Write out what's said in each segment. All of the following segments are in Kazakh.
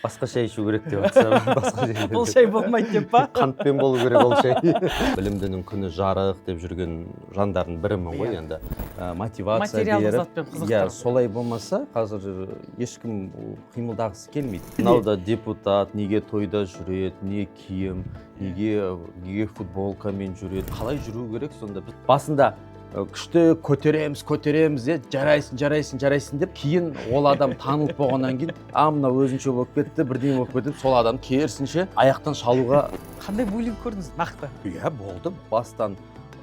Басқа шай ішу керек деп жатса, басқа жерде. Ол шай болмайды деп па? Қантпен болу керек ол шай. Білімдінің күні жарық деп жүрген жандардың бірімін ғой енді. Мотивация материалдық беріп, затпен қызықтырып. солай болмаса, қазір ешкім қимылдағысы келмейді. Мынау депутат, неге тойда жүреді, не киім, неге футболкамен жүреді, қалай жүру керек сонда. Біз басында күшті көтереміз, жарайсың деп, кейін ол адам танылып болғаннан кейін, мынау өзінше болып кетті, бірдеңе болып кетіп, сол адам керісінше аяқтан шалуға. Қандай буллинг көрдіңіз нақты? Иә, болды. Бастан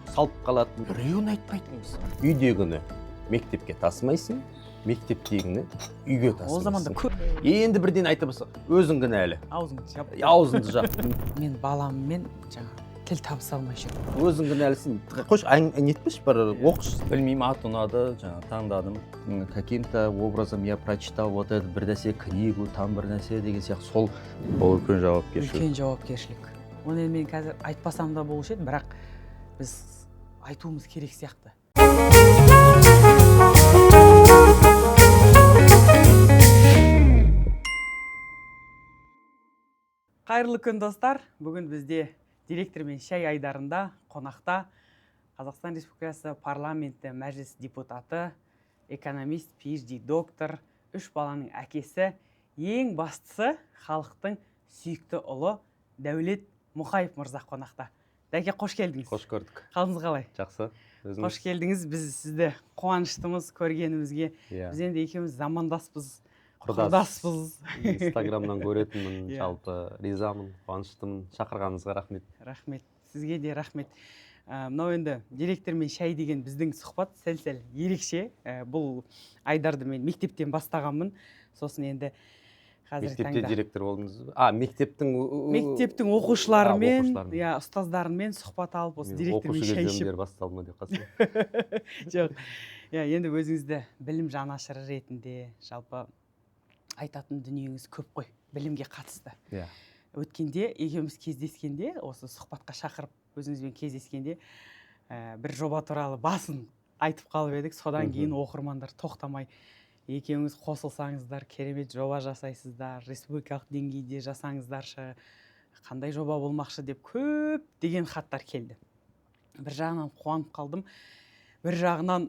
салып қалатын. Біреуін айтпайтынбыз. Үйдегіні мектепке тасымайсың, мектептегіні үйге тасымайсың. Ол заманда көп. Енді бірден айта бастаса, өзің кінәлі. Аузыңды жап. Аузыңды жап. Мен баламмен жаңа тіл табыса алмай жүрмін. Өзің кінәлісің. Қош, нетпеш, бір оқыш. Білмеймін, ат ұнады, жаңа таңдадым. Каким-то образом я прочитал вот это бір нәрсе книгу, там бір нәрсе деген сияқты. Сол Үлкен жауапкершілік. Үлкен жауапкершілік. Оны мен қазір айтпасам да болушы еді, бірақ біз айтуымыз керек сияқты. Қайырлы күн достар. Бүгін бізде директормен шай айдарында қонақта Қазақстан Республикасы парламенті мәжіліс депутаты, экономист, PhD доктор, 3 баланың әкесі, ең бастысы халықтың сүйікті ұлы Дәулет Мұқаев мырза қонақта. Дәке, қош келдіңіз. Қош көрдік. Қалыңыз қалай? Жақсы. Қош келдіңіз. Біз сізді қуаныштымыз көргенімізге. Біз енді екеуміз замандаспыз. Құрдаспыз. Инстаграмнан көретінмін, жалпы ризамын, қуаныштымын. Шақырғаныңызға рахмет. Рахмет. Сізге де рахмет. Мынау енді директормен шай деген біздің сұхбат сәл-сәл ерекше. Бұл айдарды мен мектептен бастағанмын. Сосын енді қазір таңда. Мектепте директор болдыңыз ба? Мектептің оқушыларымен, ұстаздарымен сұхбат алып, осы директормен шай ішіп. Оқушы кезден басталды ма деп қалсам. Жоқ. Енді өзіңізді білім жанашыры ретінде жалпы айтатын дүниеңіз көп қой, білімге қатысты. Өткенде, екеуміз кездескенде, осы сұхбатқа шақырып, өзіңізбен кездескенде, бір жоба туралы басын айтып қалып едік. Содан кейін оқырмандар тоқтамай, екеуіңіз қосылсаңыздар, керемет жоба жасайсыздар, республикалық деңгейде жасаңыздаршы, қандай жоба болмақшы деп көп деген хаттар келді. Бір жағынан қуанып қалдым, бір жағынан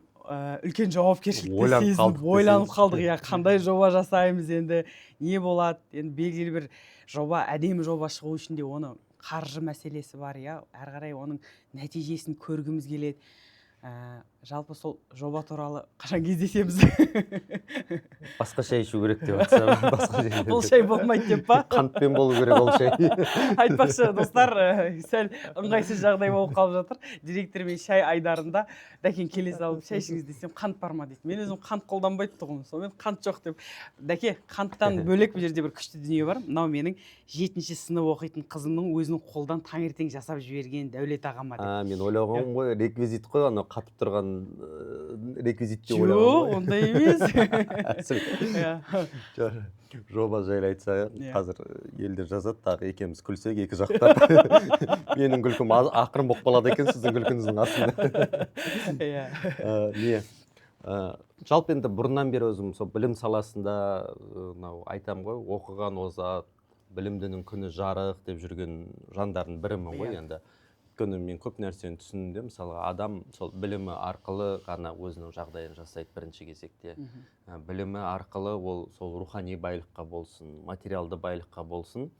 үлкен жауапкершілікті сезініп, ойланып қалдық, қандай жоба жасаймыз енді, не болады, енді белгілі бір жоба, әдемі жоба шығу үшін де оны қаржы мәселесі бар, әрі қарай оның нәтижесін көргіміз келеді. Жалпы сол жоба туралы қашан кездесеміз? Басқа шай ішу керек деп жатса, басқа жерде. Ол шай болмайды деп па? Қантпен болу керек ол шай. Айтпақшы достар, сәл ыңғайсыз жағдай болып қалып жатыр. Директормен шай айдарында Дәкен келе салып, шай ішіңіз десем, қант бар ма дейді. Мен өзім қант қолданбайды тұғым, сонымен қант жоқ деп. Дәке, қанттан бөлек бұл жерде бір күшті дүние бар. Мынау менің 7-ші сынып оқитын қызымның өзінің қолдан таңертең жасап жіберген Дәулет ағама деп. Мен ойлағам ғой, реквизит қой, ана қатып тұрған реквизит деп ойлағам ғой. Жоқ, ондай емес. Жоба жайлы айтса, қазір елдер жазады, тағы екеміз күлсек, екі жақтар. Менің күлкім ақырын болып қалады екен, сіздің күлкіңіздің астында. Жалпы енді бұрыннан бері өзім білім саласында айтам ғой, оқыған озат, білімдінің күні жарық деп жүрген жандардың бірімін ғой енді. Өйткені мен көп нәрсені түсіндім. Мысалы, адам сол білімі арқылы ғана өзінің жағдайын жасайды бірінші кезекте. Білімі арқылы ол сол рухани байлыққа болсын, материалды байлыққа болсын,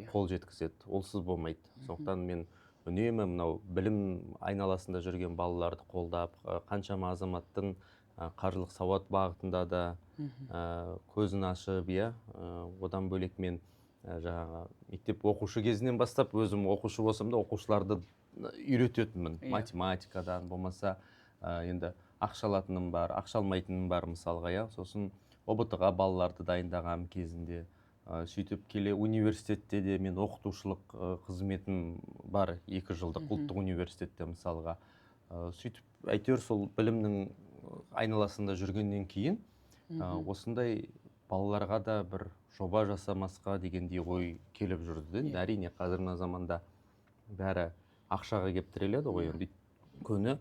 қол жеткізеді. Олсыз болмайды. Сондықтан мен үнемі мынау білім айналасында жүрген балаларды қолдап, қаншама азаматтың қаржылық сауат бағытында да көзін ашып, одан бөлек мен жаңағы мектеп оқушы кезінен бастап, өзім оқушы болсам да оқушыларды үйрететінмін. Математикадан болмаса, енді ақша алатыным бар, ақша алмайтыным бар мысалға. Сосын ОБТ-ға балаларды дайындаған кезінде, сөйтіп келе университетте де мен оқытушылық қызметім бар, 2 жылдық ұлттық университетте мысалға. Сөйтіп әйтеуір сол білімнің айналасында жүргеннен кейін осындай балаларға да бір жоба жасамасқа дегендей ой келіп жүрді. Әрине қазіргі заманда бәрі ақшаға кеп тіреледі ғой. Өйткені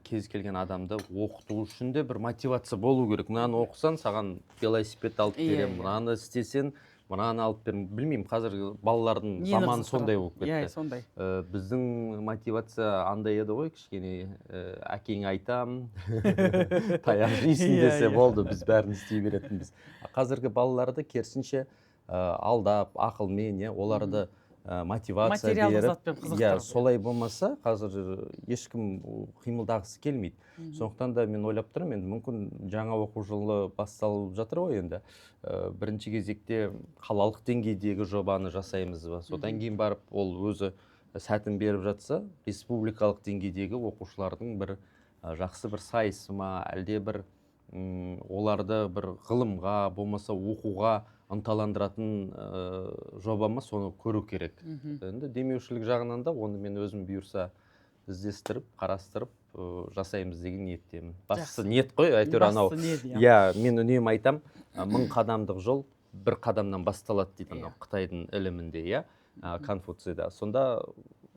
кез келген адамды оқыту үшін де бір мотивация болу керек. Мынаны оқысан, саған велосипед алып берем, мынаны істесең, мынаны алып бер, білмеймін, қазіргі балалардың заманы сондай болып кетті. Иә, сондай. Біздің мотивация андай еді ғой, кішкене әкең айтам, таяқ жейсің десе болды, біз бәрін істей беретінбіз. Қазіргі балаларды керісінше алдап, ақылмен, оларды мотивация материалдық беріп, затпен қызықтырып. солай болмаса қазір ешкім қимылдағысы келмейді. Сондықтан да мен ойлап тұрмын, енді мүмкін жаңа оқу жылы басталып жатыр ғой енді. Бірінші кезекте қалалық деңгейдегі жобаны жасаймыз ба, содан кейін барып ол өзі сәтін беріп жатса, республикалық деңгейдегі оқушылардың бір жақсы бір сайысы ма, әлде бір оларды бір ғылымға, болмаса оқуға ынталандыратын жоба ма, соны көру керек. Енді демеушілік жағынан да оны мен өзім бұйырса іздестіріп, қарастырып жасаймыз деген ниеттемін. Бастысы ниет қой, әйтеуір анау. Иә, мен үнемі айтам, 1000 қадамдық жол бір қадамнан басталады дейді анау Қытайдың ілімінде, Конфуцийда. Сонда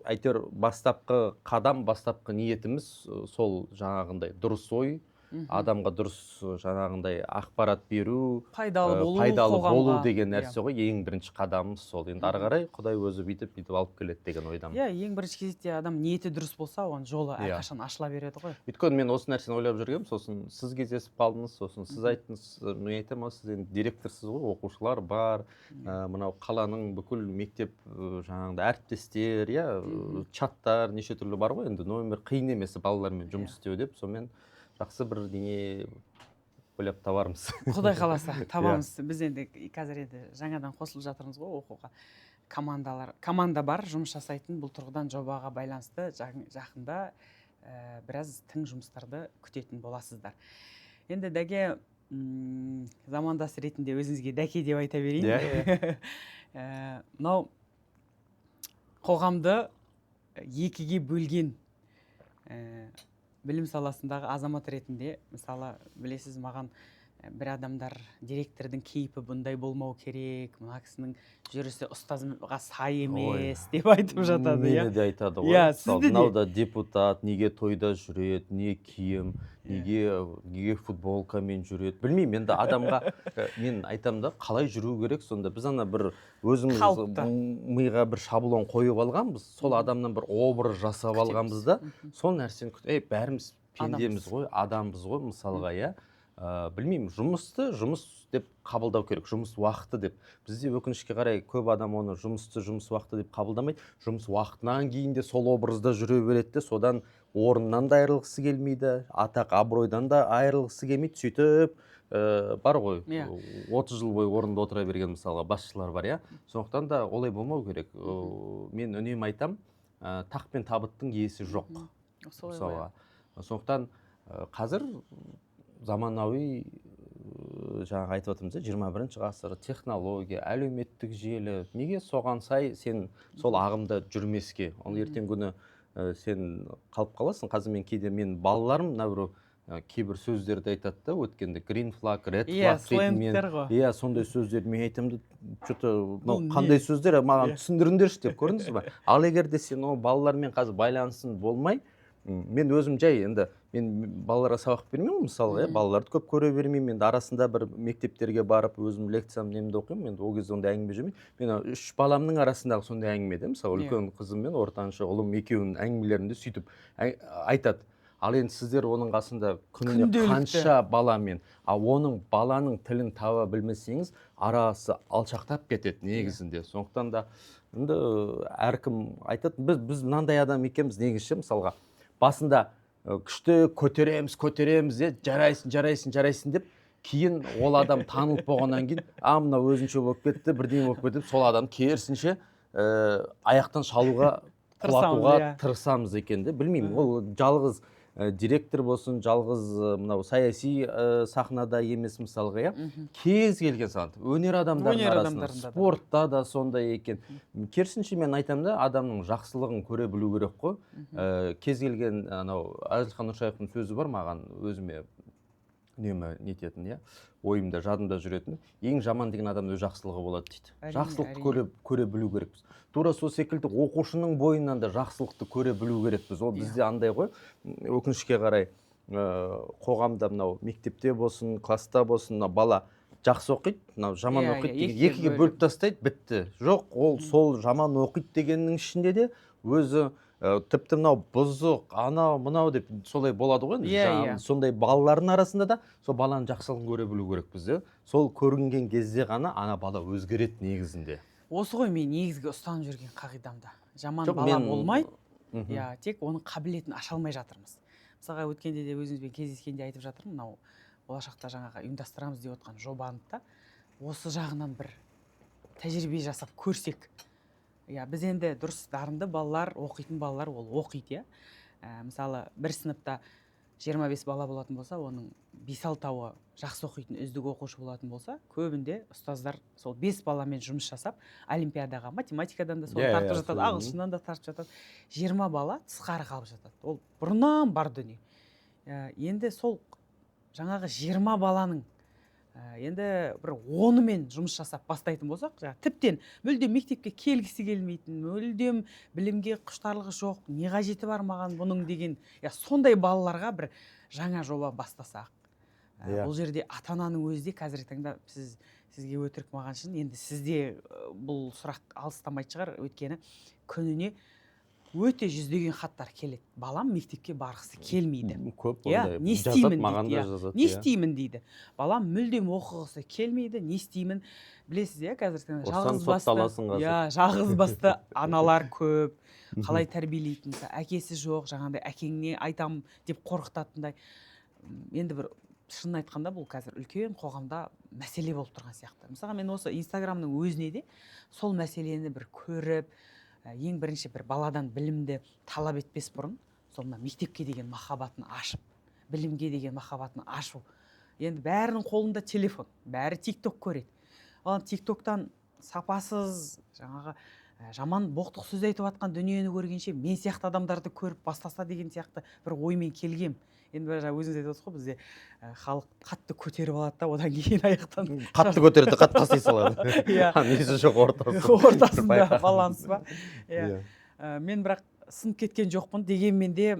әйтеуір бастапқы қадам, бастапқы ниетіміз сол жаңағындай дұрыс ой, адамға дұрыс жаңағындай ақпарат беру, пайдалы болу деген нәрсе ғой, ең бірінші қадамымыз сол. Енді ары қарай Құдай өзі бүйтіп алып келеді деген ойдамын. Иә, ең бірінші кезекте адам ниеті дұрыс болса, оның жолы әрқашан ашыла береді ғой. Өйткені мен осы нәрсені ойлап жүргенмін, сосын сіз кездесіп қалдыңыз, сосын сіз айттыңыз, мен айтамын, сіз енді директорсыз ғой, оқушылар бар, мынау қаланың бүкіл мектеп жаңағындай әріптестер, чаттар, неше түрлі бар ғой, енді номер қиын емес балалармен жұмыс істеу деп, сонымен жақсы бір не ойлап табармыз. Құдай қаласа табамыз. Біз енді қазір енді жаңадан қосылып жатырмыз ғой оқуға. Команда бар, жұмыс жасайтын, бұл тұрғыдан жобаға байланысты жақында біраз тың жұмыстарды күтетін боласыздар. Енді Дәке, замандас ретінде өзіңізге Дәке деп айта берейін. Мынау қоғамды екіге бөлген білім саласындағы азамат ретінде, мысалы, білесіз, маған бір адамдар директордың кейпі бұндай болмау керек, мына кісінің жүрісі ұстазға сай емес деп айтып жатады. Мені де айтады ғой. Мынау да депутат, неге тойда жүреді, не киім, неге футболкамен жүреді. Білмеймін, енді адамға мен айтам да, қалай жүру керек, сонда біз ана бір өзіміз миға бір шаблон қойып алғанбыз, сол адамнан бір образ жасап алғанбыз да, сол нәрсені бәріміз пендеміз ғой, адамбыз ғой, мысалға, білмеймін, жұмысты жұмыс деп қабылдау керек, жұмыс уақыты деп. Бізде өкінішке қарай көп адам оны жұмысты жұмыс уақыты деп қабылдамайды. Жұмыс уақытынан кейін де сол образда жүре береді, содан орнынан да айырылғысы келмейді, атақ абыройдан да айырылғысы келмейді. Сөйтіп бар ғой, 30 жыл бойы орында отыра берген мысалға басшылар бар, сондықтан да олай болмау керек. Мен үнемі айтам, тақ пен табыттың иесі жоқ. Сондықтан қазір заманауи жаңағы айтып отырмыз, 21 ғасыр, технология, әлеуметтік желі, неге соған сай сен сол ағымда жүрмеске? Ол ертең күні сен қалып қаласың. Қазір мен кейде мен балаларым кейбір сөздерді айтады да, өткенде green flag, red flag дейтін, сондай сөздерді мен айтамын да, қандай сөздер, маған түсіндіріңдерші деп, көрдіңіз ба? Ал егер де сен балалармен қазір байланысын болмай, мен өзім жай, енді мен балаларға сабақ бермеймін, мысалға, балаларды көп көре бермеймін, енді арасында бір мектептерге барып, өзім лекциям немді оқимын, енді ол кезде ондай әңгіме жүрмейді. Мен 3 баламның арасындағы сондай әңгімеде, мысалы, үлкен қызым мен ортаншы ұлым екеуінің әңгімелерінде сөйтіп айтады. Ал енді сіздер оның қасында күніне қанша баламен, оның баланың тілін таба білмесеңіз, арасы алшақтап кетеді негізінде. Сондықтан да енді әркім айтады, біз мынандай адам екенбіз негізше, мысалға, басында күшті көтереміз, жарайсың деп, кейін ол адам танылып болғаннан кейін, мына өзінше болып кетті, бірдеңе болып кетіп, сол адам керісінше аяқтан шалуға, құлатуға тырысамыз екен де. Білмеймін, ол жалғыз директор болсын, жалғыз мынау саяси сахнада емес, мысалға, кез келген салат, өнер адамдарының арасында, спортта да сондай екен. Керісінше мен айтам да, адамның жақсылығын көре білу керек қой. Кез келген Әзілхан Нұршайықовтың сөзі бар, маған өзіме үнемі нететін, ойымда, жадымда жүретін, ең жаман деген адам өз жақсылығы болады дейді. Жақсылықты көре білу керекпіз. Тура сол секілді оқушының бойынан да жақсылықты көре білу керекпіз. Ол бізде андай ғой, өкінішке қарай қоғамда мынау мектепте болсын, класста болсын, бала жақсы оқиды, мынау жаман Иә, оқиды иә, деген екіге екіге бөліп тастайды, бітті. Жоқ, ол сол жаман оқиды дегеннің ішінде де өзі тіпті мынау бұзық, анау мынау деп солай болады ғой. Иә, иә. Сондай балалардың арасында да сол баланың жақсылығын көре білу керекпіз де. Сол көрінген кезде ғана ана бала өзгереді негізінде. Осы ғой мен негізгі ұстанып жүрген қағидамда. Жаман Жоқ, бала мен- болмайды. Мгм. Иә, тек оның қабілетін аша алмай жатырмыз. Мысалға өткенде де өзіңізбен кездескенде айтып жатырмын, мынау болашақта жаңағы ұйымдастырамыз деп отқан жобаны да осы жағынан бір тәжірибе жасап көрсек. Иә, біз енді дұрыс дарынды балалар, оқитын балалар ол оқиды, иә. Мысалы, бір сыныпта 25 бала болатын болса, оның 5-6-ы жақсы оқитын үздік оқушы болатын болса, көбінде ұстаздар сол 5 баламен жұмыс жасап, олимпиадаға, математикадан да соны Иә, тартып иә, жатады, сол. ағылшыннан да тартып жатады. 20 бала тысқары қалып жатады. Ол бұрыннан бар дүние. Енді сол жаңағы 20 баланың енді бір 10-мен жұмыс жасап бастайтын болсақ, тіптен мүлдем мектепке келгісі келмейтін, мүлдем білімге құштарлығы жоқ, не қажеті бар маған бұның деген, сондай балаларға бір жаңа жоба бастасақ. Бұл жерде ата-ананың өзі де қазіргі таңда сізге өтірік маған шын, енді сізде бұл сұрақ алыстамайтын шығар, өйткені күніне өте жүздеген хаттар келеді. Балам мектепке барғысы келмейді. Көп Иә, ондай не жазады, істеймін маған да дейді. жазады. Не істеймін дейді. Балам мүлдем оқығысы келмейді, не істеймін? Білесіз, иә, қазір жалғыз басты аналар көп. Қалай тәрбиелейтін, әкесі жоқ, жаңағыдай әкеңне айтам деп қорқытатындай. Енді бір шынын айтқанда бұл қазір үлкен қоғамда мәселе болып тұрған сияқты. Мысалға мен осы Инстаграмның өзіне де сол мәселені бір көріп, ең бірінші бір баладан білімді талап етпес бұрын, сол мектепке деген махаббатын ашып, білімге деген махаббатын ашу. Енді бәрінің қолында телефон, бәрі TikTok көреді. Ал TikToktан сапасыз, жаңағы жаман боқтық сөз айтып жатқан дүниені көргенше мен сияқты адамдарды көріп бастаса деген сияқты бір оймен келгем. Енді өзіңіз айтып отырсыз ғой, бізде халық қатты көтеріп алады да, одан кейін аяқтан қатты көтереді, қатты тастай салады. Иә. Несі жоқ ортасында баланс ба. Мен бірақ сынып кеткен жоқпын, дегенмен де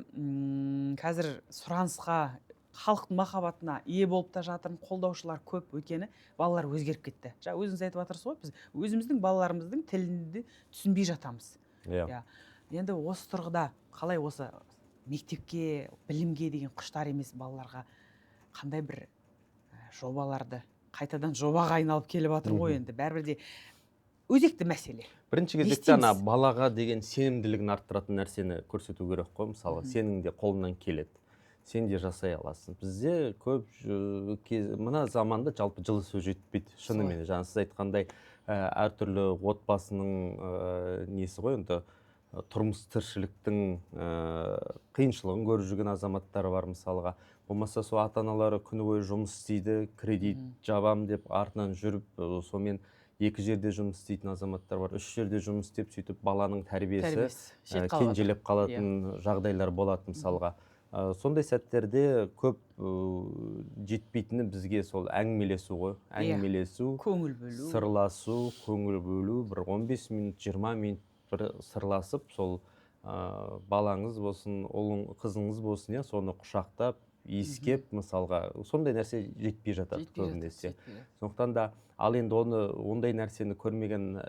қазір сұранысқа, халықтың махаббатына ие болып та жатырмын, қолдаушылар көп, өйткені балалар өзгеріп кетті. Өзіңіз айтып жатырсыз ғой, біз өзіміздің балаларымыздың тілінде түсінбей жатамыз. Енді осы тұрғыда қалай осы мектепке, білімге деген құштар емес балаларға қандай бір жобаларды қайтадан жобаға айналып келіп жатыр ғой, енді бәрібір де өзекті мәселе. Бірінші кезекте балаға деген сенімділігін арттыратын нәрсені көрсету керек қой. Мысалы, сенің де қолыңнан келеді, сен де жасай аласың. Бізде көп мына заманда жалпы жылы сөз жетпейді. Шынымен, жаңа сіз айтқандай әртүрлі отбасының несі ғой, енді тұрмыс тіршіліктің қиыншылығын көріп жүрген азаматтар бар мысалға. Болмаса сол ата-аналары күні бойы жұмыс істейді, кредит жабам деп артынан жүріп, сонымен 2 жерде жұмыс істейтін азаматтар бар, 3 жерде жұмыс істеп, сөйтіп баланың тәрбиесі кенжелеп қалатын жағдайлар болады мысалға. Сондай сәттерде көп жетпейтіні бізге сол әңгімелесу ғой, әңгімелесу, көңіл бөлу, сырласу, көңіл бөлу, бір 15 минут, 20 минут бір сырласып, сол балаңыз болсын, қызыңыз болсын, соны құшақтап, иіскеп, мысалға, сондай нәрсе жетпей жатады көбінесе. Сондықтан да, ал енді ондай нәрсені көрмеген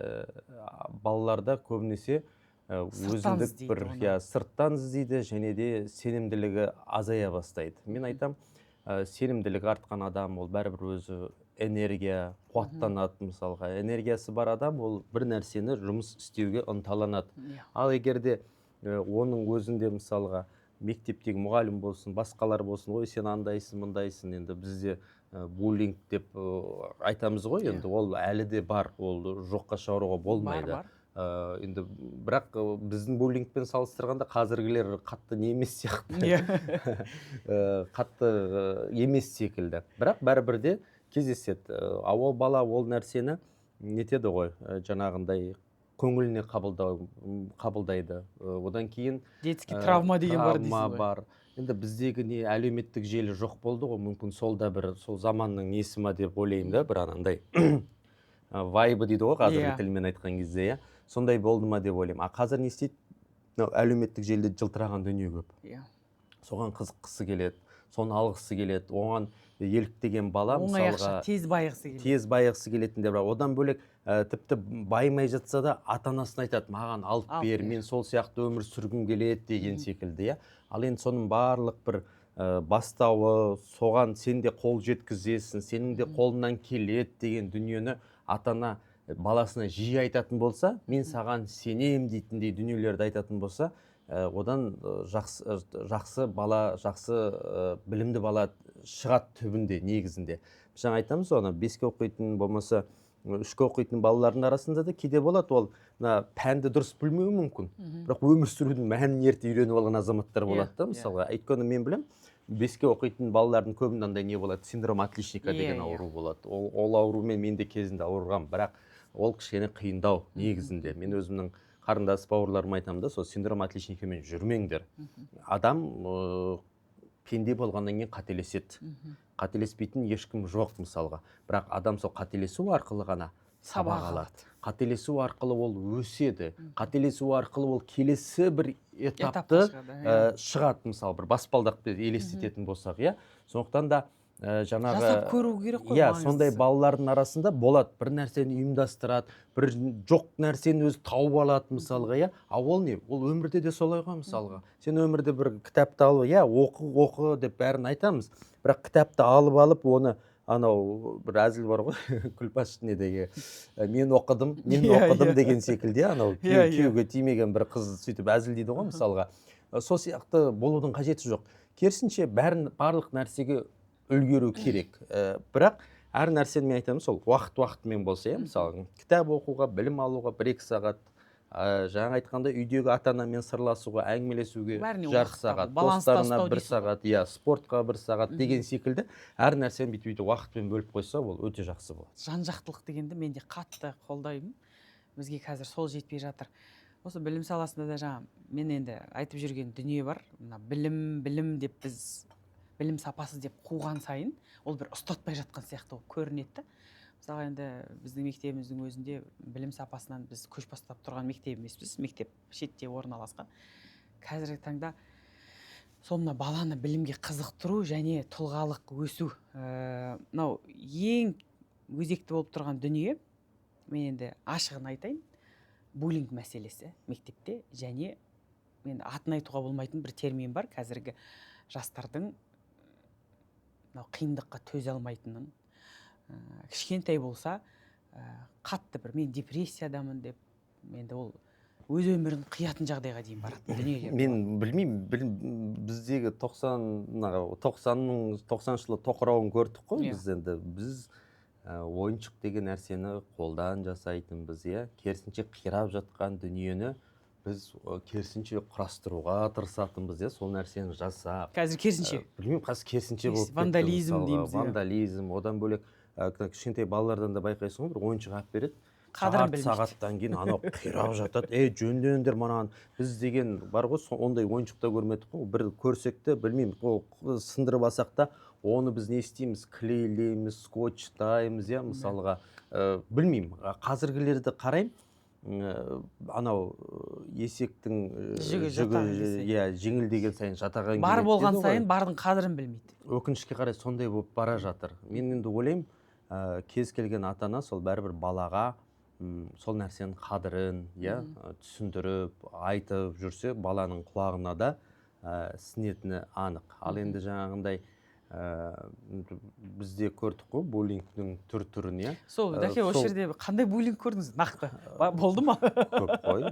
балаларда көбінесе өзіндік бір сырттан іздейді, және де сенімділігі азая бастайды. Мен айтам, сенімділігі артқан адам, ол бәрібір өзі энергия, қуаттанады мысалға. Энергиясы бар адам, ол бір нәрсені жұмыс істеуге ынталанады. Ал егерде оның өзінде мысалға мектептегі мұғалім болсын, басқалар болсын, ой, сен андайсың, мұндайсың, енді бізде буллинг деп айтамыз ғой, енді ол әлі де бар, ол жоққа шығаруға болмайды. Енді бірақ біздің буллингпен салыстырғанда қазіргілер қатты не емес сияқты, қатты емес секілді. Бірақ бәрібір де кездеседі. Ол бала ол нәрсені нетеді ғой, жаңағындай көңіліне қабылдайды. Одан кейін детский травма деген бар дейсіз ғой. Енді біздегі не әлеуметтік желі жоқ болды ғой, мүмкін сол да бір сол заманның несі ма деп ойлаймын да, бір анандай вайбы дейді ғой қазіргі тілмен айтқан кезде, сондай болды ма деп ойлаймын. Қазір не істейді? Әлеуметтік желіде жылтыраған дүние көп. Соған қызыққысы келеді. соны алғысы келеді, оған еліктеген бала оңай мысалға ақша тез байығысы келеді. тез байығысы келетінде, бірақ одан бөлек тіпті байымай жатса да ата-анасына айтады, маған алып бер, мен сол сияқты өмір сүргім келеді деген секілді, иә. Ал енді соның барлық бір бастауы, соған сен де қол жеткізесің, сенің де қолыңнан келеді деген дүниені ата-ана баласына жиі айтатын болса, мен саған сенем дейтіндей дүниелерді айтатын болса, одан жақсы бала, жақсы білімді бала шығады түбінде, негізінде. Біз жаңа айтамыз, оны 5-ке оқитын, болмаса 3-ке оқитын балалардың арасында да кейде болады, ол пәнді дұрыс білмеуі мүмкін, бірақ өмір сүрудің мәнін ерте үйреніп алған азаматтар болады да, мысалға. Өйткені мен білем, 5-ке оқитын балалардың көбінде андай не болады, синдром отличника деген ауру болады. Ол аурумен мен де кезінде ауырғам, бірақ ол кішкене қиындау негізінде. Мен өзімнің қарындас бауырларыма айтамын да, сол синдром отличникамен жүрмеңдер. Адам пенде болғаннан кейін қателеседі. Қателеспейтін ешкім жоқ мысалға. Бірақ адам сол қателесу арқылы ғана сабақ алады. Қателесу арқылы ол өседі. Қателесу арқылы ол келесі бір этапты шығады, мысалы бір баспалдақпен елестететін болсақ, иә. Сондықтан да жаңағы жасап көру керек қой. Иә, сондай балалардың арасында болады, бір нәрсені ұйымдастырады, бір жоқ нәрсені өзі тауып алады мысалға, иә. А ол не? Ол өмірде де солай ғой мысалға. Сен өмірде бір кітапты алып, иә, оқы деп бәрін айтамыз. Бірақ кітапты алып, оны анау бір әзіл бар ғой, Күлпаш недегі, мен оқыдым деген секілді, анау күйеуге тимеген бір қыз сөйтіп әзілдейді ғой мысалға. Сол сияқты болудың қажеті жоқ. Керісінше барлық нәрсеге үлгеру керек. Бірақ әр нәрсені мен айтамын, сол уақытымен болса, мысалы кітап оқуға, білім алуға 1-2 сағат, жаңа айтқанда үйдегі ата-анамен сырласуға, әңгімелесуге жарты сағат, достарына 1 сағат, спортқа 1 сағат деген секілді әр нәрсені бүйтіп уақытпен бөліп қойса, ол өте жақсы болады. Жан-жақтылық дегенді мен де қатты қолдаймын. Бізге қазір сол жетпей жатыр. Осы білім саласында да жаңа мен енді айтып жүрген дүние бар. Білім деп біз білім сапасыз деп қуған сайын ол бір ұстатпай жатқан сияқты ол көрінеді. Мысалы енді біздің мектебіміздің өзінде білім сапасынан біз көш бастап тұрған мектеп емеспіз. Мектеп шетте орналасқан. Қазіргі таңда сонда баланы білімге қызықтыру және тұлғалық өсу. Мынау ең өзекті болып тұрған дүние, мен енді ашығын айтайын, буллинг мәселесі мектепте, және мен атын айтуға болмайтын бір термин бар қазіргі жастардың қиындыққа төзе алмайтынын, кішкентай болса қатты бір мен депрессиядамын деп, енді ол өз өмірін қиятын жағдайға дейін барады дүниелер. Мен білмеймін, біздегі 90-ның жылы тоқырауын көрдік қой, біз енді ойыншық деген нәрсені қолдан жасайтынбыз, иә. Керісінше қирап жатқан дүниені біз керісінше құрастыруға тырысатынбыз, иә, сол нәрсені жасап. Қазір керісінше. Білмеймін, қазір керісінше болып кетті. Вандализм дейміз. Вандализм, одан бөлек кішкентай балалардан да байқайсың ғой, бір ойыншық алып береді. Жарты сағаттан кейін анау қирап жатады. Жөндеңдер мынаған. Біз деген бар ғой, ондай ойыншықта көрмедік қой. Бір көрсек те, білмеймін, сындырып алсақ та, оны біз не істейміз? Клейлейміз, скотчтаймыз, иә, мысалға. Білмеймін, қазіргілерді қараймын, анау есектің жеңіл деген сайын жатаған келеді. Бар болған сайын бардың қадірін білмейді. Өкінішке қарай сондай болып бара жатыр. Мен енді ойлаймын, кез келген ата-ана сол бәрібір балаға сол нәрсенің қадірін түсіндіріп, айтып жүрсе, баланың құлағына да сінетіні анық. Ал енді жаңағындай бізде көрдік қой буллингтің түрін, иә. Сол, Дәке, осы жерде қандай буллинг көрдіңіз нақты? Болды ма? Көп қой.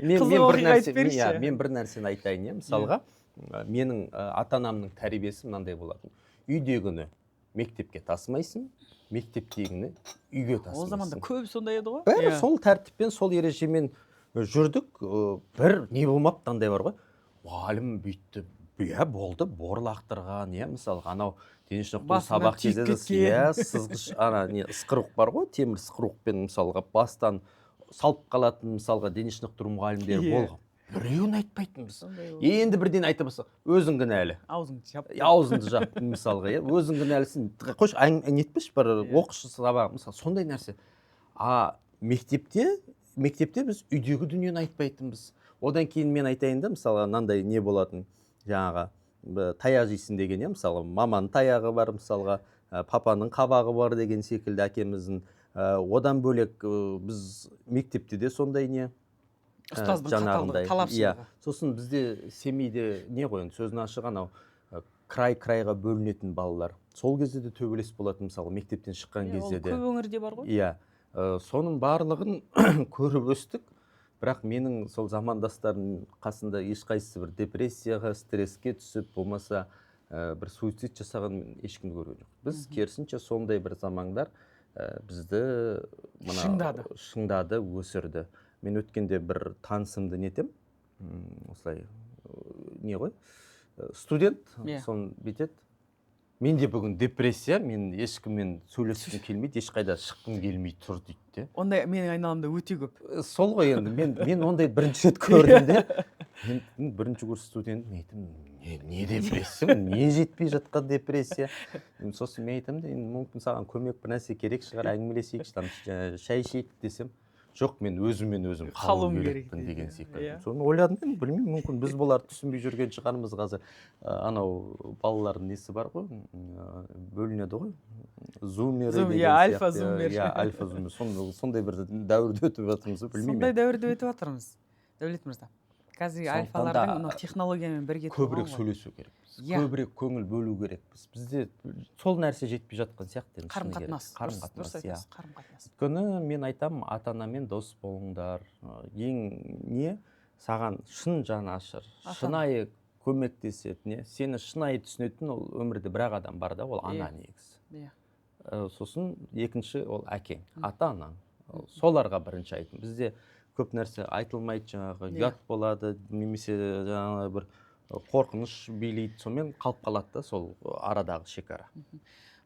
Мен бір нәрсені айтайын, иә. Мысалға, менің ата-анамның тәрбиесі мынандай болатын. Үйдегіні мектепке тасымайсың, мектептегіні үйге тасымайсың. Ол заманда көп сондай еді ғой? Бәрі сол тәртіппен, сол ережемен жүрдік. Бір не болмапты, андай бар ғой. Мұғалім бүйтті, болды, бор лақтырған, мысалға, анау дене шынықтыру сабақ кезінде сызғыш, ысқырық бар ғой, темір ысқырықпен мысалға бастан салып қалатын, мысалға дене шынықтыру мұғалімдері болған. Біреуін айтпайтынбыз. Енді бірден айта бастап, өзің кінәлі. Аузыңды жап, мысалға, өзің кінәлісің. Қош, нетпеш бір оқышы сабағы, мысалы, сондай нәрсе. Мектепте біз үйдегі дүниені айтпайтынбыз. Одан кейін мен айтайын да, мысалы, мынандай не болатын, жаңағы таяқ жейсің деген, иә, мысалы маманың таяғы бар, мысалға папаның қабағы бар деген секілді әкеміздің. Одан бөлек біз мектепте де сондай не ұстаздың жаңағындай, талапшылығы. сосын бізде семейде не қойын сөзін ашық, анау крайға бөлінетін балалар. Сол кезде де төбелес болады, мысалы мектептен шыққан кезде де. Көп өңірде бар ғой. Иә, соның барлығын көріп өстік. Бірақ менің сол замандастардың қасында ешқайсысы бір депрессияға, стресске түсіп, болмаса бір суицид жасаған ешкімді көрген жоқ. Біз керісінше сондай бір замандар бізді шыңдады, өсірді. Мен өткенде бір танысымды нетем, осылай не ғой, студент, соны бетет. Менде бүгін депрессия, мен ешкіммен сөйлескім келмейді, ешқайда шыққым келмей тұр дейді. Ондай менің айналамда өте көп. Сол ғой енді, мен ондай бірінші рет көрдім де. Мен бірінші курс студент, мен айтым, не депрессия, не жетпей жатқан депрессия. Сосын мен айтам да, мүмкін саған көмек бір нәрсе керек шығар, әңгімелесейікші, там шай ішейік десем, жоқ, мен өзім қалуым керекпін деген секілді. Соны ойладым, мен білмеймін, мүмкін біз бұларды түсінбей жүрген шығармыз қазір. Анау балалардың несі бар ғой, бөлінеді ғой, зумері деген сияқты. Альфа-зумер. Альфа-зумер. Сондай бір дәуірде өтіп жатырмыз, білмеймін. Сондай дәуірде өтіп жатырмыз, Дәулет мырза. Қазір альфалардың технологиямен бірге көбірек сөйлесу керек. Көбірек көңіл бөлу керек. Бізде сол нәрсе жетпей жатқан сияқты. Қарым-қатынас. Өйткені мен айтам, ата-анамен дос болыңдар. Ең не саған шын жаны ашыр, шынайы көмектесетін, сені шынайы түсінетін ол өмірде бір адам бар да, ол ана негізі. Сосын екінші ол әкең, ата-анаң. Соларға бірінші айтым. Бізде көп нәрсе айтылмайды, жаңағы ұят болады, немесе жаңағы бір қорқыныш билейді, сонымен қалып қалады да сол арадағы шекара.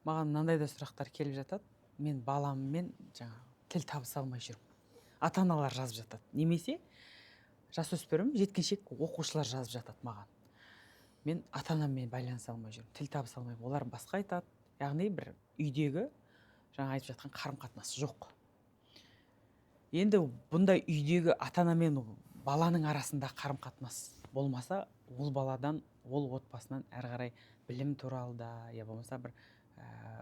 Маған мынандай да сұрақтар келіп жатады. Мен баламмен жаңағы тіл табыса алмай жүрмін. Ата-аналар жазып жатады. Немесе жасөспірім, жеткіншек оқушылар жазып жатады маған. Мен ата-анаммен байланыса алмай жүрмін, тіл табыса алмаймын. Олар басқа айтады. Яғни бір үйдегі жаңа айтып жатқан қарым-қатынас жоқ. Енді бұндай үйдегі ата-анамен баланың арасында қарым-қатынас болмаса, ол баладан, ол отбасынан әрі қарай білім туралы да, я болмаса бір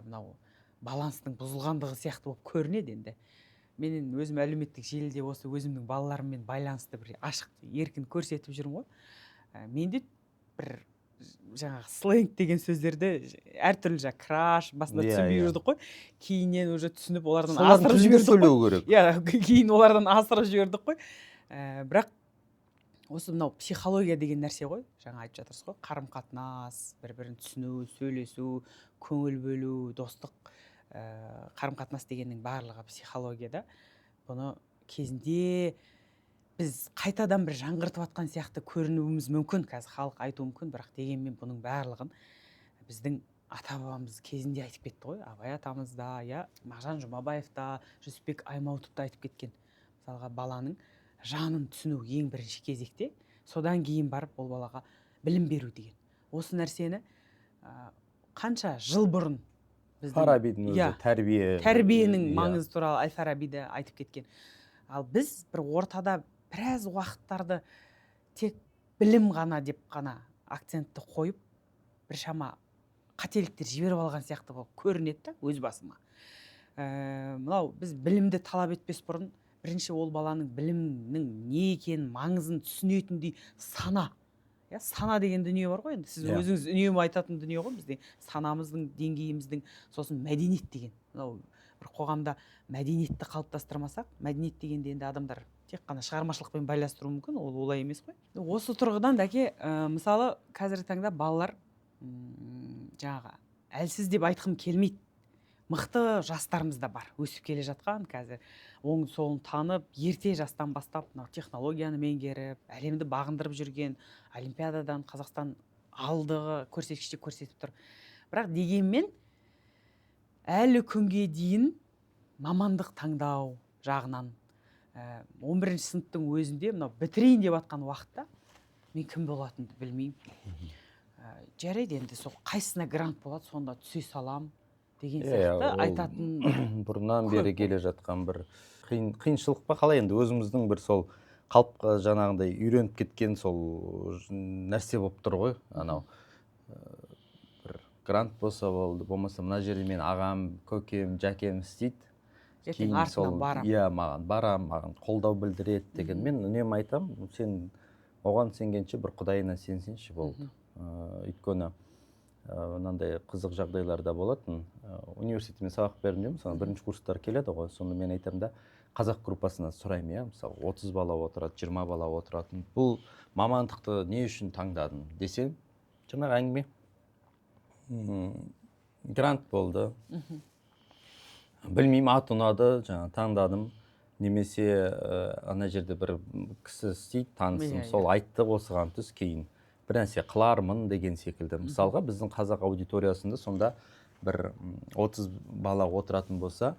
мынау баланстың бұзылғандығы сияқты болып көрінеді енді. Мен өзім әлеуметтік желіде осы өзімнің балаларыммен байланысты бір ашық, еркін көрсетіп жүрмін ғой. Менде бір жаңағы сленг деген сөздерді әртүрлі краш басында түсінбей жүрдік қой. Кейіннен уже түсініп олардан асырып жібердік қой. Кейін олардан асырып жібердік қой. Бірақ осы мынау психология деген нәрсе ғой. Жаңа айтып жатырсыз ғой. Қарым-қатынас, бір-бірін түсіну, сөйлесу, көңіл бөлу, достық, қарым-қатынас дегеннің барлығы психологияда. Бұны кезінде біз қайтадан бір жаңғыртып атқан сияқты көрінуіміз мүмкін, қазір халық айту мүмкін, бірақ дегенмен бұның барлығын біздің ата-бабамыз кезінде айтып кетті ғой. Абай атамыз да, Мағжан Жұмабаев та, Жүсіпбек Аймауытов та айтып кеткен. Мысалға баланың жанын түсіну ең бірінші кезекте, содан кейін барып ол балаға білім беру деген. Осы нәрсені қанша жыл бұрын Фарабидің өзі тәрбиенің маңызы туралы Әл-Фараби де айтып кеткен. Ал біз бір ортада біраз уақыттарды тек білім ғана деп қана акцентті қойып, біршама қателіктер жіберіп алған сияқты болып көрінеді да өз басыма. Мынау біз білімді талап етпес бұрын, бірінші ол баланың білімнің не екенін, маңызын түсінетіндей сана. Сана деген дүние бар ғой енді. Сіз өзіңіз үнемі айтатын дүние ғой бізде. Санамыздың, деңгейіміздің, сосын мәдениет деген. Мынау бір қоғамда мәдениетті қалыптастырмасақ, мәдениет дегенде енді адамдар тек қана шығармашылықпен байланыстыру мүмкін, ол олай емес қой. Осы тұрғыдан дәке, мысалы қазіргі таңда балалар жаңағы әлсіз деп айтқым келмейді. Мықты жастарымыз да бар, өсіп келе жатқан, қазір оң солын танып, ерте жастан бастап технологияны меңгеріп, әлемді бағындырып жүрген, олимпиададан Қазақстан алдығы көрсеткіште көрсетіп тұр. Бірақ дегенмен әлі күнге дейін мамандық таңдау жағынан 11-ші сыныптың өзінде мынау бітірейін деп атқан уақытта мен кім болатынымды білмеймін. Жарайды енді сол қайсысына грант болады, сонда түсе салам деген сияқты айтатын. Бұрыннан бері келе жатқан бір қиыншылық па қалай, енді өзіміздің бір сол қалыпқа жаңағындай үйреніп кеткен сол нәрсе болып тұр ғой. Анау бір грант болса болды, болмаса мына жерде мен ағам, көкем, жәкем істейді. ертең артынан барам. Иә, маған қолдау білдіреді деген. Мен үнемі айтам, сен оған сенгенше бір құдайына сенсеңші болды. Өйткені мынандай қызық жағдайларда болатын. Университетте мен сабақ бердім деймін, мысалы бірінші курстар келеді ғой, сонда мен айтамын да, қазақ группасына сұраймын, иә, мысалы 30 бала отырады, 20 бала отыратын. Бұл мамандықты не үшін таңдадың десем, жаңағы әңгіме грант болды. Білмеймін, ат ұнады, жаңа таңдадым. Немесе ана жерде бір кісі істейді, танысым, сол айтты осыған түс, кейін бір нәрсе қылармын деген секілді. Мысалға біздің қазақ аудиториясында сонда бір 30 бала отыратын болса,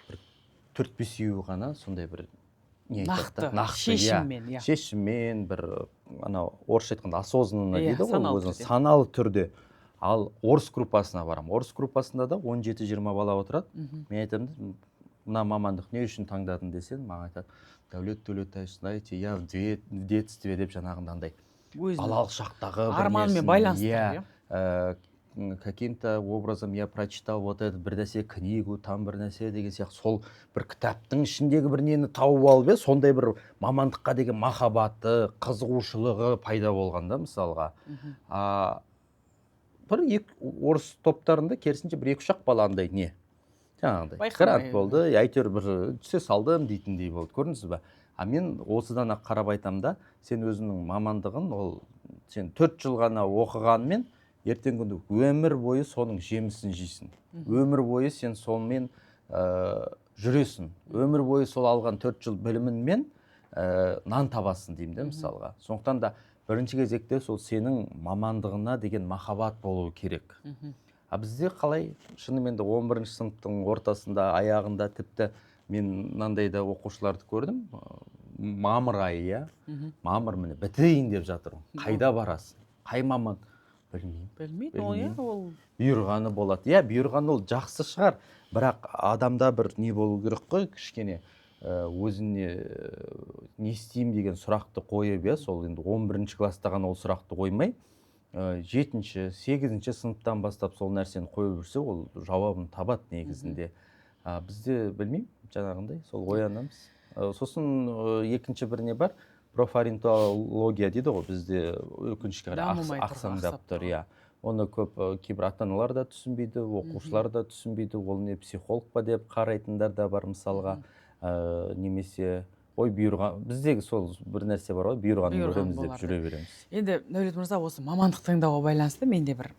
бір 4-5 ғана сондай бір нақты шешіммен, бір анау орысша айтқанда осознанно дейді ғой, өзінің саналы түрде. Ал орыс группасына барам. Орыс группасында да 17-20 бала отырады. Мен айтамын, мына мамандық не үшін таңдадың десең, маған айтады, Дәулет Төлеутаевич, знаете, я в детстве деп жаңағындай балалық шақтағы арманмен байланыстырып, каким-то образом я прочитал вот это бір нәрсе книгу, там бір нәрсе деген сияқты, сол бір кітаптың ішіндегі бір нені тауып алып, сондай бір мамандыққа деген махаббаты, қызығушылығы пайда болғанда, мысалға. Бір орыс топтарында керісінше бір 2-3 баландай не? Жаңағыдай, грант болды, әйтеуір бір түсе салдым дейтіндей болды, көрдіңіз ба? А мен осыдан ақ қарап айтам да, сен өзіңнің мамандығын, ол сен 4 жыл ғана оқығанмен, ертең күнде өмір бойы соның жемісін жейсің. Өмір бойы сен сонымен жүресің. Өмір бойы сол алған 4 жыл білімінмен нан табасың деймін де, мысалға. Сондықтан да бірінші кезекте сол сенің мамандығына деген махаббат болуы керек. А бізде қалай, шынымен де 11-ші сыныптың ортасында, аяғында тіпті мен мынандай да оқушыларды көрдім. Мамыр айы, иә. Мамыр міне бітейін деп жатыр. Қайда барасың? Қай маман? Білмейді, ол бұйырғаны болады. Иә, бұйырғаны ол жақсы шығар. Бірақ адамда бір не болу керек қой, кішкене өзіне не істеймін деген сұрақты қойып, сол енді 11-ші класста ғана ол сұрақты қоймай, 7-ші, 8-ші сыныптан бастап сол нәрсені қойып жүрсе, ол жауабын табады негізінде. Бізде білмеймін, жаңағындай, сол оянамыз. Сосын екінші біріне бар, профориентология дейді ғой, бізде өкінішке қарай ақсаңдап тұр. Оны көп кейбір ата-аналар да түсінбейді, оқушылар да түсінбейді, ол не психолог па деп қарайтындар да бар мысалға. Немесе ой бұйырған, біздегі сол бір нәрсе бар ғой, бұйырғанын көреміз деп жүре береміз. Енді Дәулет мырза, осы мамандық таңдауға байланысты менде бір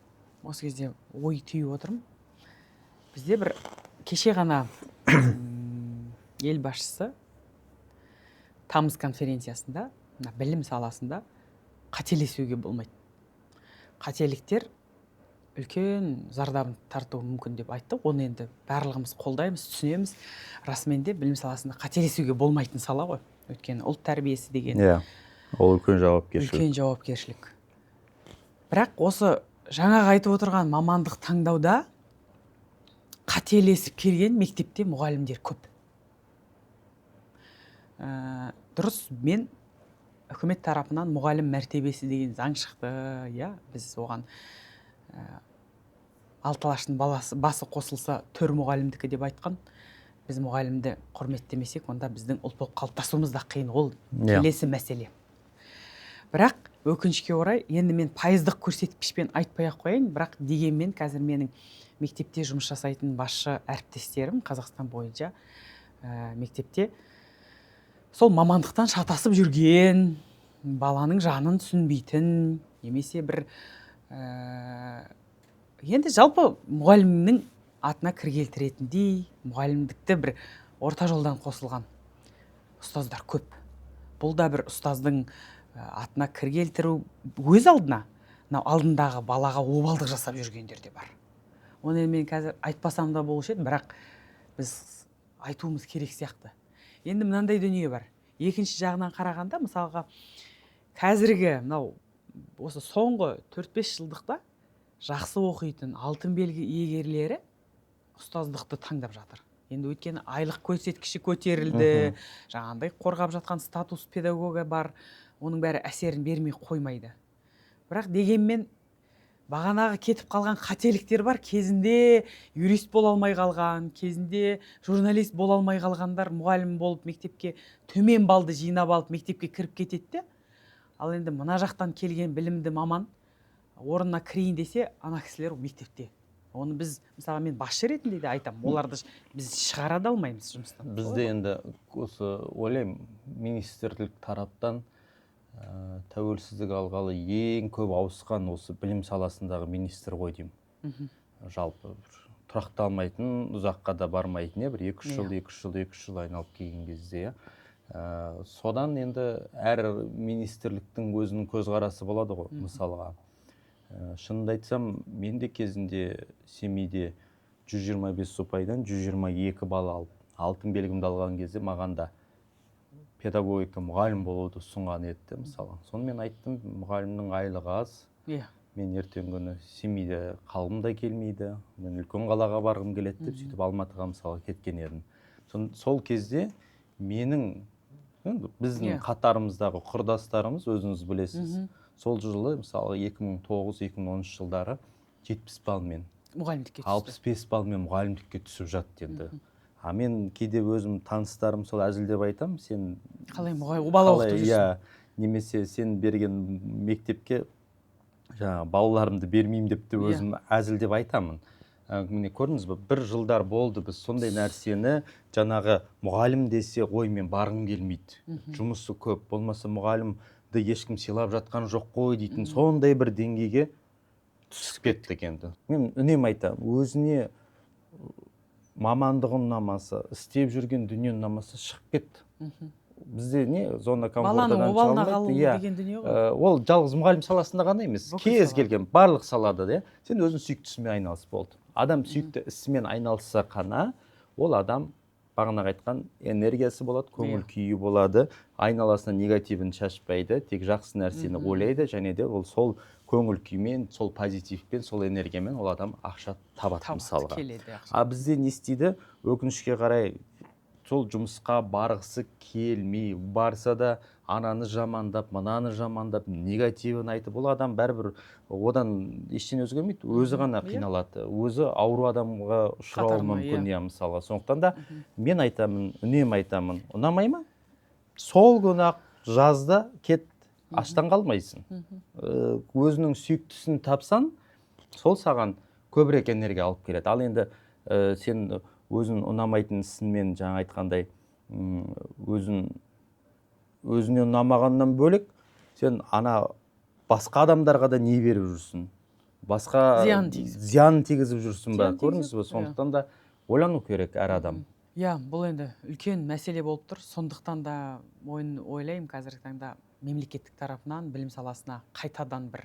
осы кезде ой түйіп отырмын. Бізде бір кеше ғана ел басшысы тамыз конференциясында білім саласында қателесуге болмайды. Қателіктер үлкен зардабын тартуы мүмкін деп айтты. Оны енді барлығымыз қолдаймыз, түсінеміз. Расымен де білім саласында қателесуге болмайтын сала ғой. Өйткені ұлт тәрбиесі деген. Ол үлкен жауапкершілік. Үлкен жауапкершілік. Бірақ осы жаңағы айтып отырған мамандық таңдауда қателесіп келген мектепте мұғалімдер көп. Дұрыс, мен үкімет тарапынан мұғалім мәртебесі деген заң шықты. Біз оған 6 алаштың басы қосылса 4 мұғалімдікі деп айтқан. Біз мұғалімді құрметтемесек, онда біздің ұлт болып қалыптасуымыз да қиын. Ол келесі мәселе. Бірақ өкінішке орай, енді мен пайыздық көрсеткішпен айтпай-ақ қояйын, бірақ дегенмен қазір менің мектепте жұмыс жасайтын басшы әріптестерім Қазақстан бойынша мектепте сол мамандықтан шатасып жүрген, баланың жанын түсінбейтін, немесе бір енді жалпы мұғалімнің атына кір келтіретіндей, мұғалімдікті бір орта жолдан қосылған ұстаздар көп. Бұл да бір ұстаздың атына кір келтіру өз алдына, алдындағы балаға обалдық жасап жүргендер де бар. Оны мен қазір айтпасам да болушы еді, бірақ біз айтуымыз керек сияқты. Енді мынандай дүние бар. Екінші жағынан қарағанда, мысалға, қазіргі осы соңғы 4-5 жылдықта жақсы оқитын алтын белгі иегерлері ұстаздықты таңдап жатыр. Енді өйткені айлық көрсеткіші көтерілді, жаңағындай қорғап жатқан статус педагога бар, оның бәрі әсерін бермей қоймайды. Бірақ дегенмен бағанағы кетіп қалған қателіктер бар. Кезінде юрист бола алмай қалған, кезінде журналист бола алмай қалғандар мұғалім болып мектепке төмен балды жинап алып мектепке кіріп кетеді. Ал енді мына жақтан келген білімді маман орнына кірейін десе, ана кісілер мектепте. Оны біз, мысалы, мен басшы ретінде де айтамын, оларды біз шығара да алмаймыз жұмыстан. Бізде енді осы ойлаймын, министрлік тараптан тәуелсіздік алғалы ең көп ауысқан осы білім саласындағы министр ғой деймін. Жалпы тұрақталмайтын, ұзаққа да бармайтын, бір 2 жыл айналып келген кезде. Содан енді әр министрліктің өзінің көзқарасы болады ғой, мысалға. Шынымды айтсам, мен де кезінде Семейде 125 ұпайдан 122 балл алып, алтын белгімді алған кезде маған да педагогика мұғалім болуды ұсынған еді, мысалы. Сонымен айттым, мұғалімнің айлығы аз. Мен ертең күні Семейде қалғым да келмейді, мен үлкен қалаға барғым келеді деп, сөйтіп Алматыға мысалы кеткен едім. Сол кезде біздің қатарымыздағы құрдастарымыз, өзіңіз білесіз, сол жылы мысалы 2009-2013 жылдары 70 балмен, мұғалімдікке 65 балмен мұғалімдікке түсіп жатты енді. Мен кейде өзім таныстарым сол әзілдеп айтам, сен қалай бала оқытып жүрсің? Немесе сен берген мектепке балаларымды бермеймін деп те өзім әзілдеп айтамын. Міне көрдіңіз бе, бір жылдар болды біз сондай нәрсені, жаңағы мұғалім десе, ой, мен барғым келмейді, жұмысы көп, болмаса мұғалімді ешкім сыйлап жатқан жоқ қой дейтін сондай бір деңгейге түсіп кеттік енді. Мен үнемі айтамын, өзіне мамандығын ұнамаса, істеп жүрген дүние ұнамаса, шығып кетті. Бізде не зона комфортадан шығалмайды. Ол жалғыз мұғалім саласында ғана емес, кез келген барлық салада сен өзің сүйікті айналыс болды. Адам сүйікті ісімен айналысса қана, ол адам бағанағы айтқан энергиясы болады, көңіл күйі болады, айналасына негативін шашпайды, тек жақсы нәрсені ойлайды, және де ол сол көңіл күймен, сол позитивпен, сол энергиямен ол адам ақша табады мысалға. Бізде не істейді? Өкінішке қарай сол жұмысқа барғысы келмей, барса да ананы жамандап, мынаны жамандап, негативін айтып, ол адам бәрібір одан ештеңе өзгермейді, өзі ғана қиналады, өзі ауру адамға ұшырауы мүмкін, мысалға. Сондықтан да мен айтамын, үнемі айтамын, ұнамай ма? Сол күні-ақ жазда кет, аштан қалмайсың. Өзінің сүйіктісін тапсан, сол саған көбірек энергия алып келеді. Ал енді сен өзін ұнамайтын ісінмен, жаңа айтқандай, өзіне ұнамағаннан бөлек, сен басқа адамдарға да не беріп жүрсің? Басқа зиян тигізіп жүрсің ба? Көрдіңіз бе? Сондықтан да ойлану керек әр адам. Бұл енді үлкен мәселе болып тұр. Сондықтан да ойлаймын, қазіргі таңда мемлекеттік тарапынан білім саласына қайтадан бір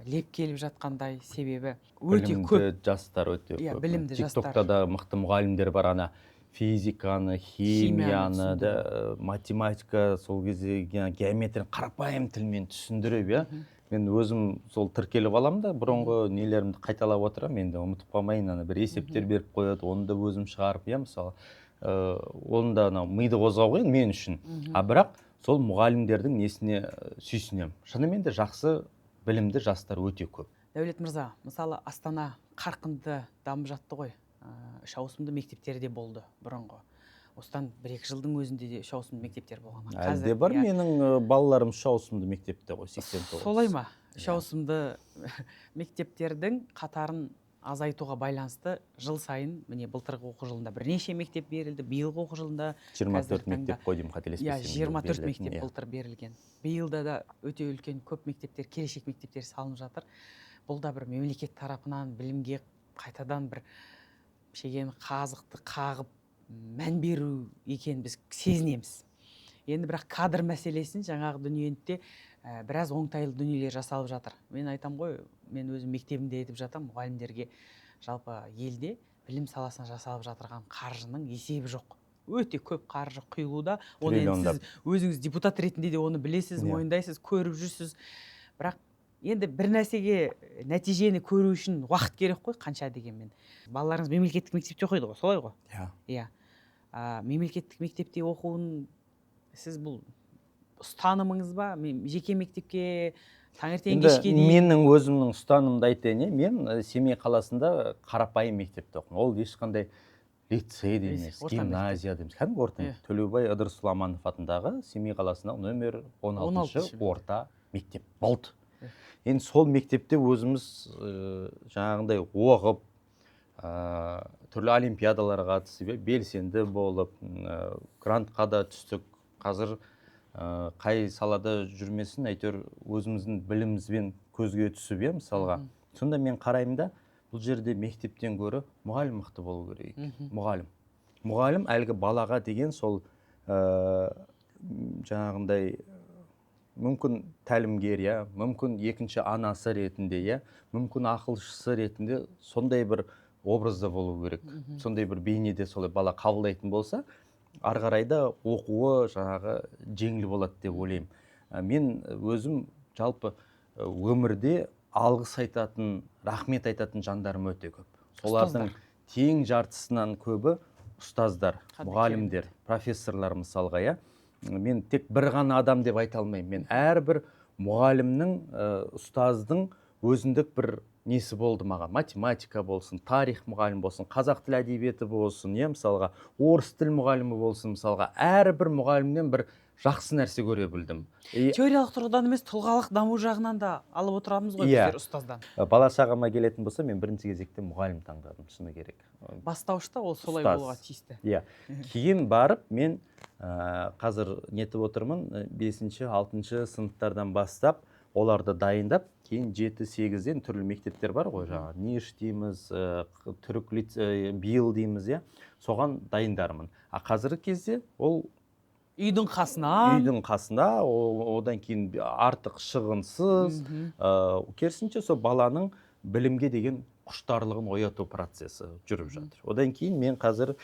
леп келіп жатқандай, себебі өте көп. Білімді жастар өте көп. Білімді жастар. TikTokта да мықты мұғалімдер бар, физиканы, химияны, математика, сол кезде геометрия қарапайым тілмен түсіндіріп, мен өзім сол тіркеліп аламын да, бұрынғы нелерімді қайталап отырам, енді ұмытып қалмайын, бір есептер беріп қояды, оны да өзім шығарып, мысалы, оны да миды қозғау ғой мен үшін. Бірақ сол мұғалімдердің несіне сүйсінемін. Шынымен де жақсы білімді жастар өте көп. Дәулет мырза, мысалы Астана қарқынды дамып жатты ғой. 3 ауысымды мектептері болды бұрынғы. Осыдан 1-2 жылдың өзінде де 3 ауысымды мектептер болған. Әлде бар, менің балаларым 3 ауысымды мектепте ғой, 89. Солай ма? 3 ауысымды мектептердің қатарын азайтуға байланысты жыл сайын, міне былтырғы оқу жылында бірнеше мектеп берілді, биылғы оқу жылында 24 мектеп қой деймін, қателеспесем. 24 мектеп былтыр берілген. Биылда да өте үлкен көп мектептер, келешек мектептер салынып жатыр. Бұл да бір мемлекет тарапынан білімге қайтадан бір шеген қазықты қағып мән беру екен біз сезінеміз. Енді бірақ кадр мәселесін жаңағы дүниеде біраз оңтайлы дүниелер жасалып жатыр. Мен айтам ғой, мен өзім мектебімде етіп жатам, мұғалімдерге жалпы елде білім саласына жасалып жатырған қаржының есебі жоқ. Өте көп қаржы құйылуда. Оны сіз өзіңіз депутат ретінде де оны білесіз, мойындайсыз, көріп жүрсіз. Бірақ енді бір нәрсеге нәтижені көру үшін уақыт керек қой, қанша дегенмен. Балаларыңыз мемлекеттік мектепте оқиды ғой, солай ғой? Мемлекеттік мектепте оқуын сіз бұл ұстанымыңыз ба? Жеке мектепке таңертең Енді кешке дейін? менің өзімнің ұстанымымды айтайын, мен Семей қаласында қарапайым мектепте оқыдым. Ол ешқандай лицей де емес, гимназия да емес, кәдімгі орта мектеп. Төлеубай Ыдырыс Сұламанов атындағы Семей қаласындағы нөмір 16-шы орта мектеп болды. Енді сол мектепте өзіміз жаңағындай оқып, түрлі олимпиадаларға қатысып, белсенді болып, грантқа да түстік. Қазір қай салада жүрмесін, әйтеуір өзіміздің білімімізбен көзге түсіп, мысалға. Сонда мен қараймын да, бұл жерде мектептен гөрі мұғалім мықты болу керек. Мұғалім әлгі балаға деген сол жаңағындай мүмкін тәлімгер, мүмкін екінші анасы ретінде, мүмкін ақылшысы ретінде сондай бір образда болу керек. Сондай бір бейнеде солай бала қабылдайтын болса, ары қарайда оқуы жаңағы жеңіл болады деп ойлаймын. Мен өзім жалпы өмірде алғыс айтатын, рахмет айтатын жандарым өте көп. Солардың тең жартысынан көбі ұстаздар, мұғалімдер, профессорлар мысалға, Мен тек бір ғана адам деп айта алмаймын. Мен әрбір мұғалімнің, ұстаздың өзіндік бір несі болды маған. Математика болсын, тарих мұғалім болсын, қазақ тіл әдебиеті болсын, мысалға, орыс тіл мұғалімі болсын, мысалға, әрбір мұғалімнен бір жақсы нәрсе көре білдім. Теориялық тұрғыдан емес, тұлғалық даму жағынан да алып отырамыз ғой біздер ұстаздан. Бала шағама келетін болса, мен бірінші кезекте мұғалім таңдадым, шыны керек. Бастауышта ол солай болуға тиісті. Кейін барып, мен қазір нетіп отырмын, 5-6 сыныптардан бастап, оларды дайындап, кейін 7-8-ден түрлі мектептер бар ғой, жаңағы Ниш дейміз, түрік бил дейміз, соған дайындармын. Қазіргі кезде ол үйдің қасына, одан кейін артық шығынсыз, керісінше сол баланың білімге деген құштарлығын ояту процесі жүріп жатыр. Одан кейін мен қазір,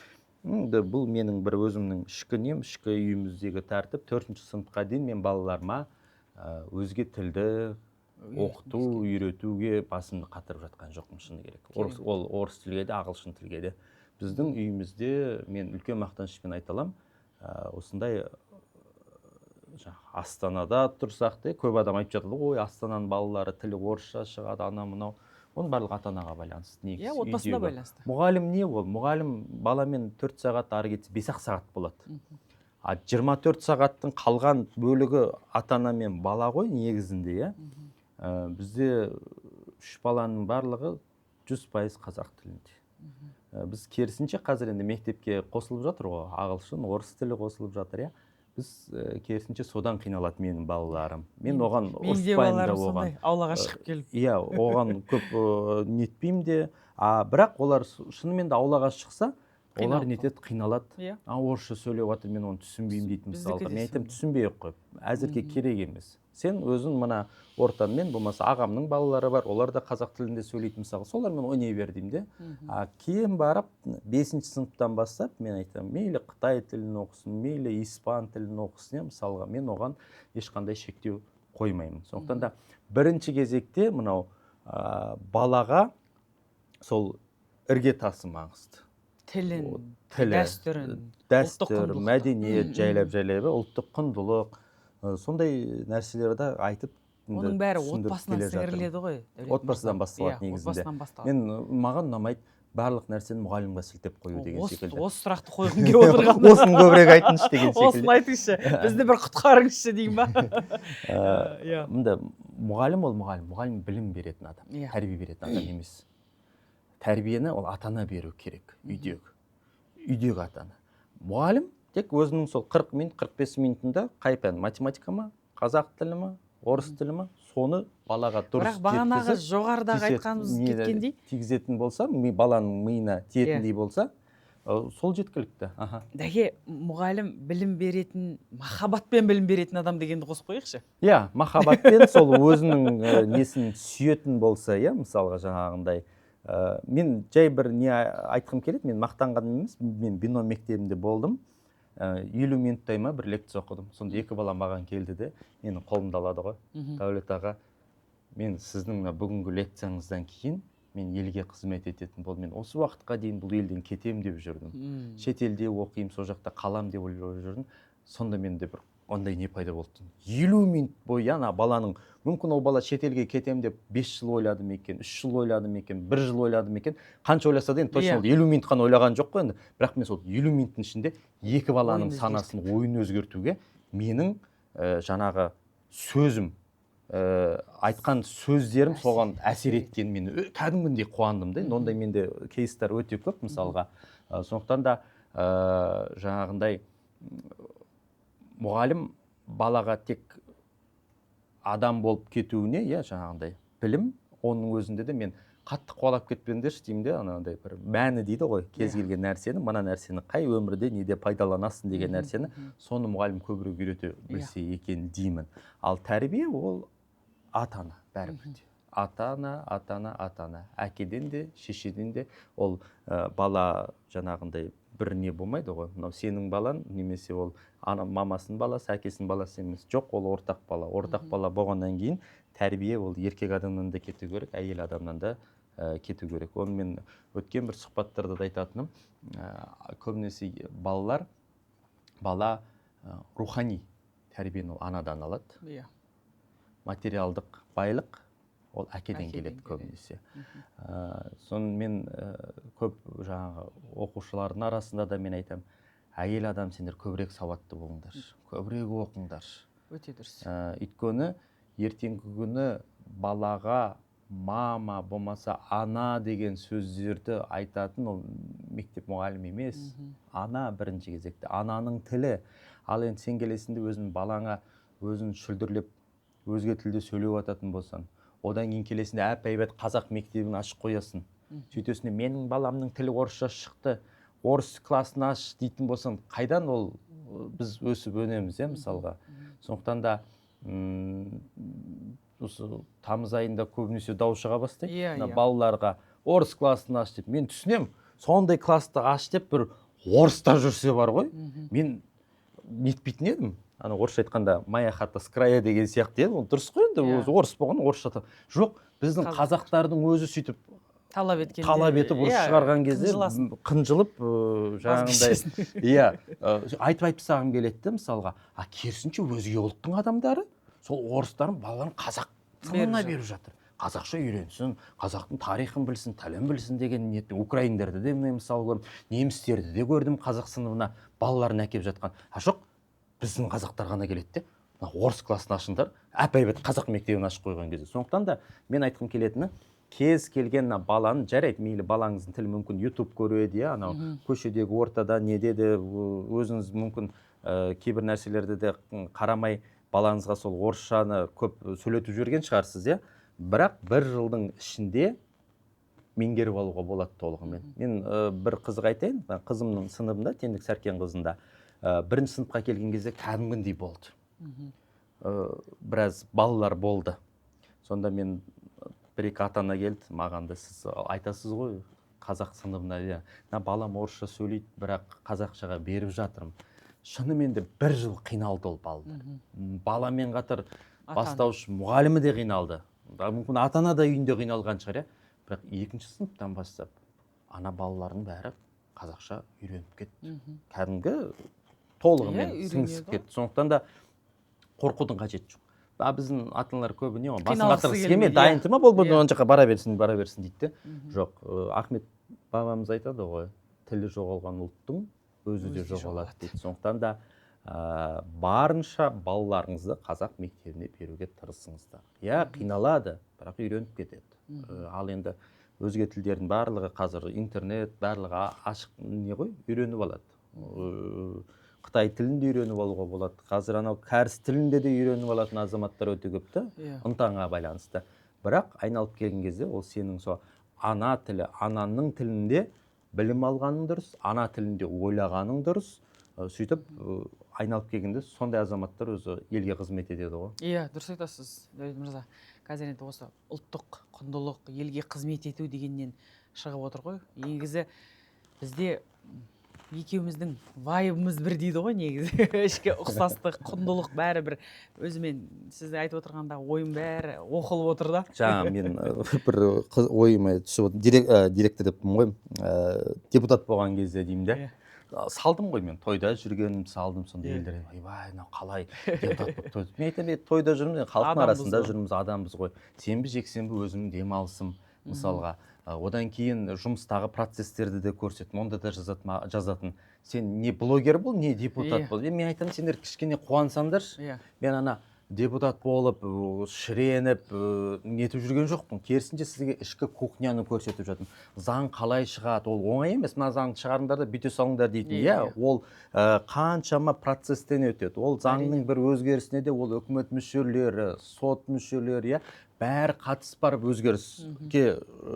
бұл менің бір өзімнің ішкі үйіміздегі тәртіп, 4-ші сыныпқа дейін мен балаларыма өзге тілді оқыту, үйретуге басымды қатырып жатқан жоқпын, шыны керек. Ол орыс тілге де, ағылшын тілге де. Біздің үйімізде мен үлкен мақтанышпен айта аламын, осындай Астанада тұрсақ та, көп адам айтып жатады, ой, Астананың балалары тілі орысша шығады, ана мынау. Оның барлығы ата-анаға байланысты. Отбасына байланысты. Мұғалім не ол? Мұғалім баламен 4 сағат, ары кетсе 5 сағат болады. 24 сағаттың қалған бөлігі ата-ана мен бала ғой негізінде. Бізде 3 баланың барлығы 100% қазақ тілінде. Біз керісінше қазір енді мектепке қосылып жатыр ғой, ағылшын, орыс тілі қосылып жатыр, Біз керісінше содан қиналады менің балаларым. Мен оған ұрыспайым да оған. Аулаға шығып келіп. Оған көп нетпеймін де. Бірақ олар шынымен де аулаға шықса, олар нетеді, қиналады. Орысша сөйлеп жатыр, мен оны түсінбеймін дейді мысалға. Мен айтамын, түсінбей-ақ қой. Әзірге керек емес. Сен өзің мына ортанмен, болмаса ағамның балалары бар, олар да қазақ тілінде сөйлейді мысалға. Солармен ойнай бер деймін де. Кейін барып 5-ші сыныптан бастап мен айтамын, мейлі Қытай тілін оқысын, мейлі испан тілін оқысын, мысалға мен оған ешқандай шектеу қоймаймын. Сондықтан да бірінші кезекте мынау балаға сол іргетасы маңызды. Тілін, дәстүр, мәдениет жайлап, ұлттық құндылық, сондай нәрселерді айтып, оның бәрі отбасынан сіңіріледі ғой. Отбасыдан басталады негізінде. Маған ұнамайды барлық нәрсені мұғалімге сілтеп қою деген секілді. Осы сұрақты қойғым келіп отырған. Осын көбірек айтыңызшы деген секілді. Осын айтыңызшы, бізді бір құтқарыңызшы деймін ба? Мұғалім ол мұғалім. Мұғалім білім беретін адам, тәрбие беретін адам емес. Тәрбиені ол ата-ана беру керек, үйдегі ата-ана. Мұғалім тек өзінің сол 40 минут, 45 минутында қай пән, математика ма, қазақ тілі ма, орыс тілі ма, соны балаға дұрыс жеткізіп, бірақ бағанағы жоғарыдағы айтқанымыз кеткендей тигізетін болса, баланың миына тиетіндей болса, сол жеткілікті. Дәке, мұғалім білім беретін, махаббатпен білім беретін адам дегенді қосып қойықшы. Махаббатпен сол өзінің несін сүйетін болса, мысалға жаңағындай. Мен жай бір не айтқым келеді, мен мақтанғаным емес, мен бином мектебінде болдым. 50 минуттай ма бір лекция оқыдым. Сонда 2 балам маған келді де, менің қолымды алады ғой. Дәулет аға, мен сіздің бүгінгі лекцияңыздан кейін мен елге қызмет ететін болдым. Мен осы уақытқа дейін бұл елден кетем деп жүрдім. Шетелде оқимын, сол жақта қалам деп ойлап жүрдім. Сонда менде бір ондай не пайда болды? 50 минут бойы ана баланың, мүмкін ол бала шетелге кетем деп 5 жыл ойлады ма екен, 3 жыл ойлады ма екен, 1 жыл ойлады ма екен, қанша ойласа да енді точно ол 50 минут қана ойлаған жоқ қой енді. Бірақ мен сол 50 минуттың ішінде екі баланың санасын, ойын өзгертуге менің жаңағы сөзім, айтқан сөздерім соған әсер еткен, мен кәдімгідей қуандым да. Ондай менде кейстер өте көп мысалға. Сондықтан да жаңағындай мұғалім балаға тек адам болып кетуіне, жаңағындай білім, оның өзінде де мен қатты қуалап кетпеңдерші деймін де, анандай бір мәні дейді ғой, кез келген нәрсені, мына нәрсені қай өмірде неде пайдаланасың деген нәрсені, соны мұғалім көбірек үйрете білсе екен деймін. Ал тәрбие ол ата-ана бәрібір де. Ата-ана, әкеден де, шешеден де, ол бала жаңағындай бір не болмайды ғой. Мынау сенің балаң, немесе ол мамасының баласы, әкесінің баласы емес. Жоқ, ол ортақ бала. Ортақ бала болғаннан кейін тәрбие ол еркек адамнан да кету керек, әйел адамнан да кету керек. Оны мен өткен бір сұхбаттарда да айтатыным, көбінесе бала рухани тәрбиені ол анадан алады. Материалдық байлық ол әкеден келеді көбінесе. Соны мен көп жаңағы оқушылардың арасында да мен айтам, әйел адам сендер көбірек сауатты болыңдар, көбірек оқыңдар. Өте дұрыс. Өйткені ертеңгі күні балаға мама болмаса ана деген сөздерді айтатын ол мектеп мұғалімі емес, ана бірінші кезекте, ананың тілі. Ал енді сен келесінде өзің балаңа өзін шүлдірлеп өзге тілде сөйлеп ататын болсаң, одан кейін келесінде әп-әйбат қазақ мектебін ашып қоясың. Сөйтесінде менің баламның тілі орысша шықты, орыс классын аш дейтін болсаң, қайдан ол біз өсіп өнеміз, мысалға. Сондықтан да осы тамыз айында көбінесе дау шыға бастайды. Балаларға орыс классын аш деп. Мен түсінем, сондай класты аш деп бір орыстар жүрсе бар ғой. Мен нетпейтін едім. Орысша айтқанда моя хата с края деген сияқты еді. Ол дұрыс қой енді, өзі орыс болған орысша. Жоқ, біздің қазақтардың өзі сөйтіп талап етіп орыс шығарған кезде қынжылып жаңағындай айтып тастағым келеді мысалға. Керісінше өзге ұлттың адамдары сол орыстардың балаларын қазақ тіліне беріп жатыр. Қазақша үйренсін, қазақтың тарихын білсін, тілін білсін деген ниетпен. Украиндерді де мысалы көрдім, немістерді де көрдім қазақ сыныбына балаларын әкеп жатқан. Жоқ, біздің қазақтар ғана келеді де, орыс классын ашыңдар, әп-әйбат қазақ мектебін ашып қойған кезде. Сондықтан да мен айтқым келетіні, кез келген баланы, жарайды, мейлі балаңыздың тілі мүмкін YouTube көреді, көшедегі ортада неде де өзіңіз мүмкін кейбір нәрселерді де қарамай балаңызға сол орысшаны көп сөйлетіп жүрген шығарсыз, бірақ бір жылдың ішінде меңгеріп алуға болады толығымен. Мен бір қызық айтайын, қызымның сыныбында, Теңдік Сәркен қызында, бірінші сыныпқа келген кезде кәдімгідей болды. Біраз балалар болды. Сонда мен бір-екі ата-ана келді, маған да сіз айтасыз ғой, қазақ сыныбына, балам орысша сөйлейді, бірақ қазақшаға беріп жатырмын. Шынымен де бір жыл қиналды ол балдар. Баламен қатар бастауыш мұғалімі де қиналды. Мүмкін ата-ана да үйінде қиналған шығар, бірақ екінші сыныптан бастап ана балалардың бәрі қазақша үйреніп кетті. Кәдімгі толығымен сіңісіп кетті. Сондықтан да қорқудың қажеті жоқ. Біздің ата-аналар көбі не ғой, басын қатырғысы келмей, дайын ма бол, оң жаққа бара берсін дейді. Жоқ, Ахмет бабамыз айтады ғой, тілі жоғалған ұлттың өзі де жоғалады дейді. Сондықтан да барынша балаларыңызды қазақ мектебіне беруге тырысыңыздар. Қиналады, бірақ үйреніп кетеді. Ал енді өзге тілдердің барлығы қазір интернет, барлығы ашық не ғой, үйреніп алады. Қытай тілін де үйреніп алуға болады. Қазір анау кәріс тілінде де үйреніп алатын азаматтар өте көп та, ынтаңа байланысты. Бірақ айналып келген кезде ол сенің сол ана тілі, ананың тілінде білім алғаның дұрыс, ана тілінде ойлағаның дұрыс. Сөйтіп айналып келгенде сондай азаматтар өзі елге қызмет етеді ғой. Дұрыс айтасыз, Дәулет мырза. Қазір енді осы ұлттық құндылық, елге қызмет ету дегеннен шығып отыр ғой. Негізі бізде екеуміздің вайбымыз бір дейді ғой негізі. Ішкі ұқсастық, құндылық бәрі бір. Өзімен сіз айтып отырғанда ойым бәрі оқылып отыр да. Жаңа мен бір ойыма түсіп отыр. Директор деппін ғой, депутат болған кезде деймін де. салдым ғой мен тойда жүргенімді салдым, сонда елдер ойбай мынау қалай депутат болып тойды. Мен айтамын тойда жүрміз, халықтың арасында жүрміз, адамбыз ғой. Сенбі жексенбі өзімнің демалысым мысалға. Одан кейін жұмыстағы процесстерді де көрсеттім, онда да жазатын. Сен не блогер бол, не депутат бол. Мен айтамын, сендер кішкене қуансаңдаршы. Мен ана депутат болып, шіреніп, нетіп жүрген жоқпын. Керісінше сізге ішкі кухняны көрсетіп жатырмын. Заң қалай шығады, ол оңай емес. Мына заңды шығарыңдар да бүйте салыңдар дейтін. Ол қаншама процесстен өтеді. Ол заңның бір өзгерісіне де ол үкімет мүшелері, сот мүшелері, бәрі қатысып барып өзгеріске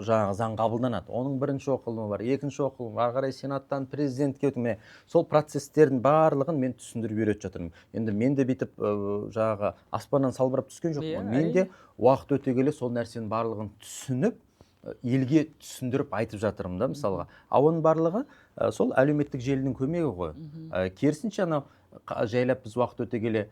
жаңағы заң қабылданады. Оның бірінші оқылымы бар, екінші оқылымы, ары қарай сенаттан президентке өтуме. Сол процестердің барлығын мен түсіндіріп үйретіп жатырмын. Енді мен де бүйтіп жаңағы аспаннан салбырап түскен жоқпын. Мен де уақыт өте келе сол нәрсенің барлығын түсініп, елге түсіндіріп айтып жатырмын да, мысалға. Оның барлығы сол әлеуметтік желінің көмегі ғой. Керісінше анау жайлап біз уақыт өте келе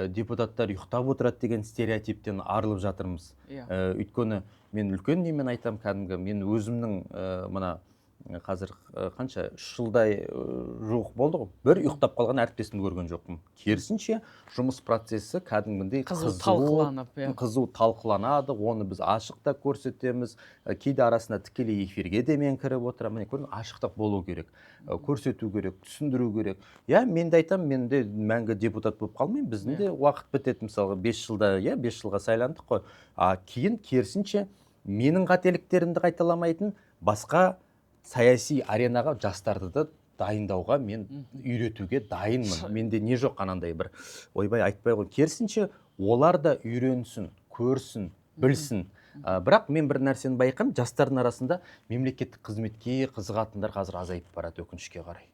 депутаттар ұйықтап отырады деген стереотиптен арылып жатырмыз. Өйткені мен үлкен немен айтам, кәдімгі мен өзімнің мына қазір қанша 3 жылдай жуық болды ғой, бір ұйықтап қалған әріптесімді көрген жоқпын. Керісінше жұмыс процесі кәдімгідей қызу талқыланады, оны біз ашықта көрсетеміз, кейде арасында тікелей эфирге де мен кіріп отырамын. Ашықтық болу керек, көрсету керек, түсіндіру керек. Мен де айтамын, мен де мәңгі депутат болып қалмаймын, біздің де уақыт бітеді, мысалға 5 жылда, 5 жылға сайландық қой. Кейін керісінше менің қателіктерімді қайталамайтын басқа саяси аренаға жастарды да дайындауға мен үйретуге дайынмын. Менде не жоқ анандай бір ойбай айтпай ғой. Керісінше олар да үйренсін, көрсін, білсін. Бірақ мен бір нәрсені байқаймын, жастардың арасында мемлекеттік қызметке қызығатындар қазір азайып барады, өкінішке қарай.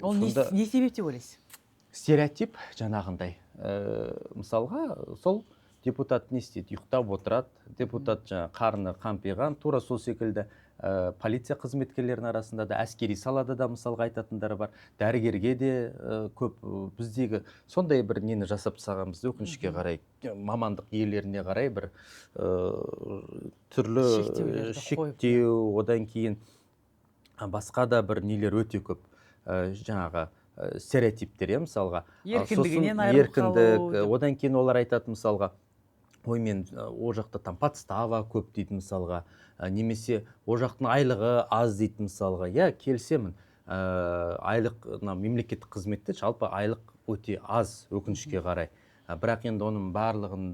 Ол не себеп деп ойлайсыз? Стереотип жаңағындай. Мысалға сол депутат не істейді, ұйықтап отырады, депутат қарны қампиған, тура сол секілді полиция қызметкерлерінің арасында да, әскери салада да мысалға айтатындары бар, дәрігерге де көп біздегі сондай бір нені жасап тастағанбыз, өкінішке қарай, мамандық иелеріне қарай бір түрлі шектеу, одан кейін басқа да бір нелер өте көп, жаңағы стереотиптер, мысалға. Еркіндігінен айырылып қалу. Одан кейін олар айтады мысалға, ой мен о жақта там подстава көп дейді мысалға, немесе о жақтың айлығы аз дейді мысалға. Келісемін, айлық мемлекеттік қызметте жалпы айлық өте аз, өкінішке қарай. Бірақ енді оның барлығын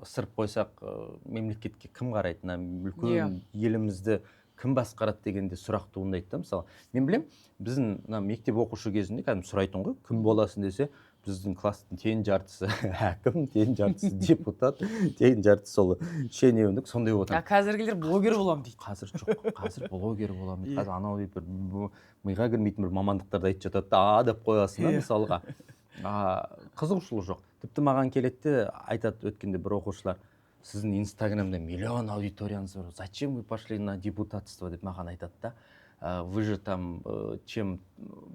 ысырып қойсақ, мемлекетке кім қарайды, үлкен елімізді кім басқарады дегенде сұрақ туындайды да, мысалы. Мен білем, біздің мектеп оқушы кезінде кәдімгі сұрайтын ғой, кім боласың десе, біздің класстың тең жартысы әкім, тең жартысы депутат, тең жартысы сол шенеунік, сондай отыр. Қазіргілер блогер боламын дейді. Қазір жоқ, қазір блогер боламын дейді. Қазір анау дейді, бір миға кірмейтін бір мамандықтарды айтып жатады да, деп қоясың да, мысалға. Қызығушылық жоқ. Тіпті маған келеді, айтады өткенде бір оқушылар, сіздің инстаграмда миллион аудиторияңыз бар, зачем вы пошли на депутатство деп маған айтады да. Вы же там чем,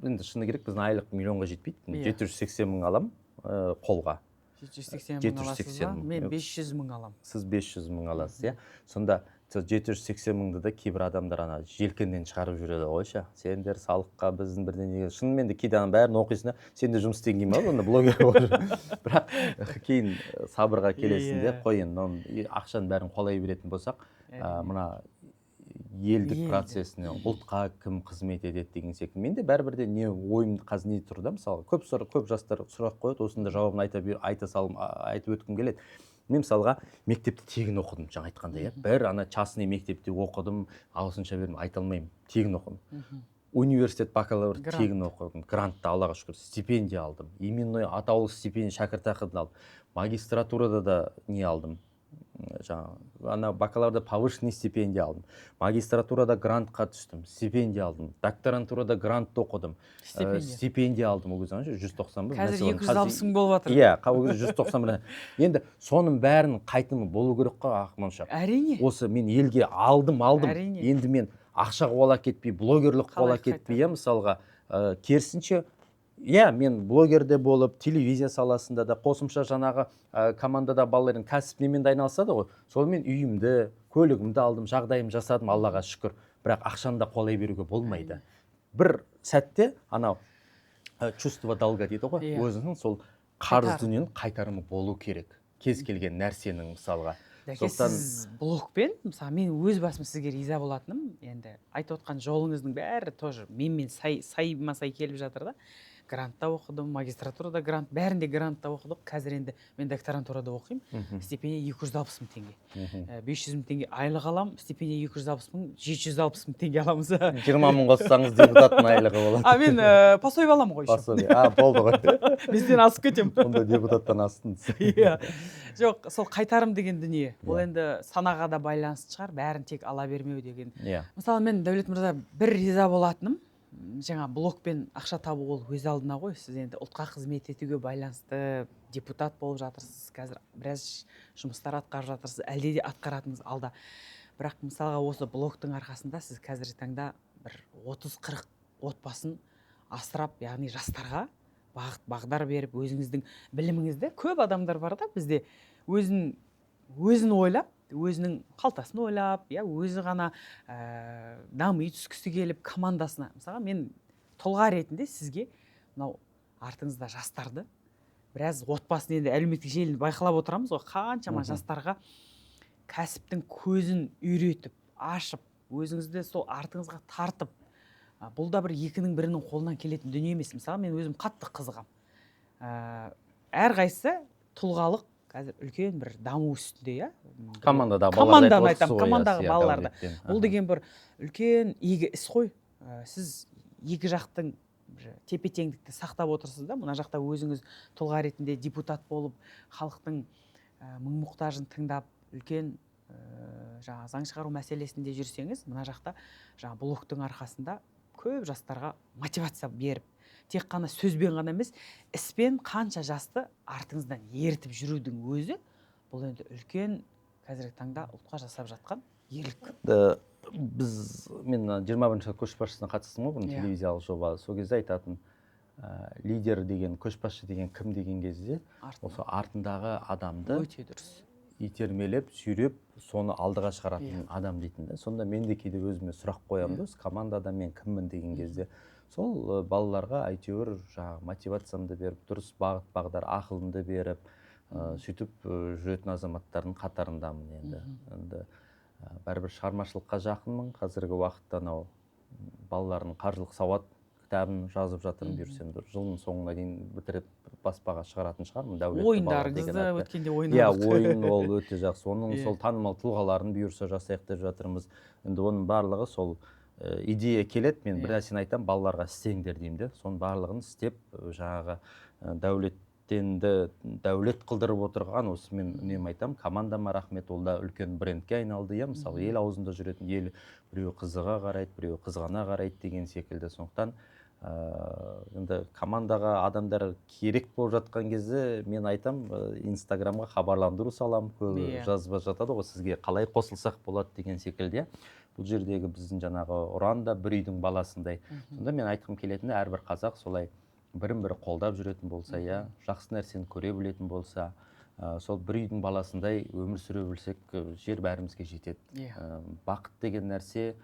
енді шыны керек, біздің айлық миллионға жетпейді, 780 мың алам қолға. 780 мың аласыз ба? Мен 500 мың алам. Сіз 500 мың аласыз, сонда 780 мыңды да кейбір адамдар ана желкеннен шығарып жүреді ғой, сендер салыққа біздің бірдеңеге, шынымен де кейде бәрін оқисың да, сен де жұмыс істеген ма, онда блогер болып. Бірақ кейін сабырға келесің де, қой енді ақшаның бәрін қолай беретін болсақ, мына елдік процесіне, ұлтқа кім қызмет етеді деген секілді. Менде бәрібірде не ойымды қазір не тұр да, мысалы, көп жастар сұрақ қояды, осында жауабын айтып өткім келеді. Мен мысалға мектепте тегін оқыдым, жаңа айтқандай, бір частный мектепте оқыдым, ағылшынша бердім, айта алмаймын, тегін оқыдым. Университет бакалавр тегін оқыдым, грантты, Аллаға шүкір, стипендия алдым. Именной атаулы стипендия шәкіртақыны алдым. Магистратурада да не алдым, жаңағы бакалаврда повышенный стипендия алдым. Магистратурада грантқа түстім, стипендия алдым. Докторантурада грантты оқыдым, стипендия алдым. Ол кезде 191. Қазір 260 мың болып жатыр. Ол кезде 191. Енді соның бәрін қайтымы болу керек қой, Ақмонша. Әрине. Осы мен елге алдым. Енді мен ақша қуала кетпей, блогерлік қуала кетпей, мысалға, керісінше, мен блогерде болып, телевизия саласында да, қосымша жаңағы командада балалардың кәсіп немен де айналысады ғой. Сол мен үйімді, көлігімді алдым, жағдайым жасадым, Аллаға шүкір. бірақ ақшаны да қуалай беруге болмайды. Бір сәтте анау чувство долга дейді ғой, өзінің сол қарыз дүниенің қайтарымы болу керек кез келген нәрсенің мысалға. Сіз блогпен, мысалы мен өз басым сізге риза болатыным, енді айтып отқан жолыңыздың бәрі тоже менімен сайма сай келіп жатыр да. Грантта оқыдым, магистратурада грант, бәрінде грантта оқыдық. Қазір енді мен докторантурада оқимын. Стипендия 260 мың теңге. 500 мың теңге айлық аламын, стипендия 260 мың, 760 мың теңге аламыз. 20 мың қоссаңыз депутаттың айлығы болады. Мен пособие аламын ғой. Пособие. Болды ғой. Мен сен асып кетемін. Онда депутаттан астын. Жоқ, сол қайтарым деген дүние. Ол енді санаға да байланысты шығар, бәрін тек ала бермеу деген. Мысалы, мен Дәулет мырза бір риза болатыным, жаңа блогпен ақша табу ол өз алдына ғой. Сіз енді ұлтқа қызмет етуге байланысты депутат болып жатырсыз, қазір біраз жұмыстар атқарып жатырсыз, әлде де атқаратыныңыз алда. Бірақ мысалға осы блогтың арқасында сіз қазіргі таңда бір 30-40 отбасын асырап, яғни жастарға бағыт бағдар беріп, өзіңіздің біліміңізді, көп адамдар бар да бізде өзін ойлап, өзінің қалтасын ойлап, өзі ғана дами түскісі келіп командасына. Мысалға мен тұлға ретінде сізге мынау артыңызда жастарды, біраз отбасын енді әлеуметтік желіні байқалап отырамыз ғой, қаншама жастарға кәсіптің көзін үйретіп, ашып, өзіңізді сол артыңызға тартып, бұл да бір екінің бірінің қолынан келетін дүние емес. Мысалы мен өзім қатты қызығам. Әрқайсысы тұлғалық қазір үлкен бір даму үстінде, командадағы балаларды. Бұл деген бір үлкен игі іс қой. Сіз екі жақтың тепе-теңдікті сақтап отырсыз да, мына жақта өзіңіз тұлға ретінде депутат болып, халықтың мұң-мұқтажын тыңдап, үлкен заң шығару мәселесінде жүрсеңіз, мына жақта блогтың арқасында көп жастарға мотивация беріп, тек қана сөзбен ғана емес, іспен қанша жасты артыңыздан ертіп жүрудің өзі, бұл енді үлкен қазіргі таңда ұлтқа жасап жатқан ерлік. Мен 21-ші көшбасшысына қатыстым ғой, телевизиялық жоба. Сол кезде айтатын лидер деген, көшбасшы деген кім деген кезде, осы артындағы адамды өте дұрыс итермелеп, сүйреп, соны алдыға шығаратын адам дейтін. Сонда мен де кейде өзіме сұрақ қоямын, командада мен кіммін деген кезде. Сол балаларға әйтеуір мотивациямды беріп, дұрыс бағыт бағдар ақылымды беріп, сөйтіп жүретін азаматтардың қатарындамын енді. Бәрібір шығармашылыққа жақынмын. Қазіргі уақытта балалардың қаржылық сауат кітабын жазып жатырмын, бұйырсам жылдың соңына дейін бітіріп баспаға шығаратын шығармын. Ойындарыңызды өткенде ойнадық. Ойын ол өте жақсы. Оның сол танымал тұлғаларын бұйырса жасайық деп жатырмыз. Енді оның барлығы сол идея келеді, мен бір нәрсені айтамын, балаларға істеңдер деймін де. Соның барлығын істеп, жаңағы дәулет қылдырып отырған, осы мен үнемі айтамын, командама рахмет, ол да үлкен брендке айналды. Мысалы, ел аузында жүретін, ел біреу қызыға қарайды, біреу қызғана қарайды деген секілді. Сондықтан енді командаға адамдар керек болып жатқан кезде мен айтам, инстаграмға хабарландыру салам, көбі жазып жатады ғой, сізге қалай қосылсақ болады деген секілді. Бұл жердегі біздің жаңағы ұран да бір үйдің баласындай. Сонда мен айтқым келетіні, әрбір қазақ солай бірін-бірі қолдап жүретін болса, жақсы нәрсені көре білетін болса, сол бір үйдің баласындай өмір сүре білсек, жер бәрімізге жетеді. Бақыт деген нәрсе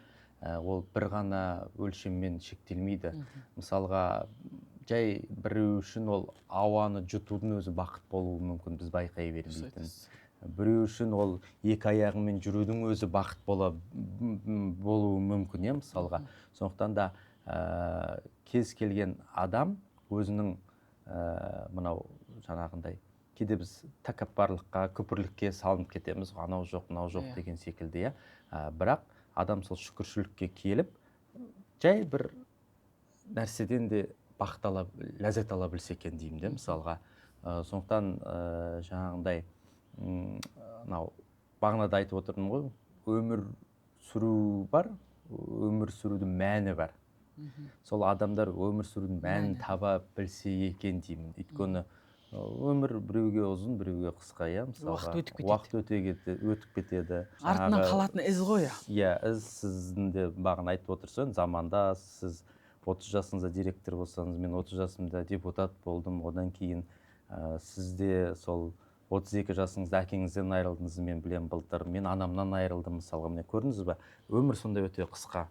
ол бір ғана өлшеммен шектелмейді. Мысалға, жай біреу үшін ол ауаны жұтудың өзі бақыт болуы мүмкін, біз байқай бермейтін. Біреу үшін ол екі аяғымен жүрудің өзі бақыт болуы мүмкін, мысалға. Сондықтан да кез келген адам өзінің мынау жаңағындай, кейде біз тәкаппарлыққа, күпірлікке салынып кетеміз, анау жоқ, мынау жоқ деген секілді. Бірақ адам сол шүкіршілікке келіп, жай бір нәрседен де бақыт ала, ләззат ала білсе екен деймін де, мысалға. Сондықтан жаңағындай, бағанада айтып отырдым ғой, өмір сүру бар, өмір сүрудің мәні бар. Сол адамдар өмір сүрудің мәнін таба білсе екен деймін. Өйткені өмір біреуге ұзын, біреуге қысқа, уақыт өтіп кетеді. Артынан қалатын із ғой. Із сіздің де бағана айтып отырсыз, заманда сіз 30 жасыңызда директор болсаңыз, мен 30 жасымда депутат болдым, одан кейін сізде сол 32 жасыңызда әкеңізден айырылдыңыз, мен білем былтыр, мен анамнан айырылдым мысалға, міне көрдіңіз ба, өмір сондай өте қысқа.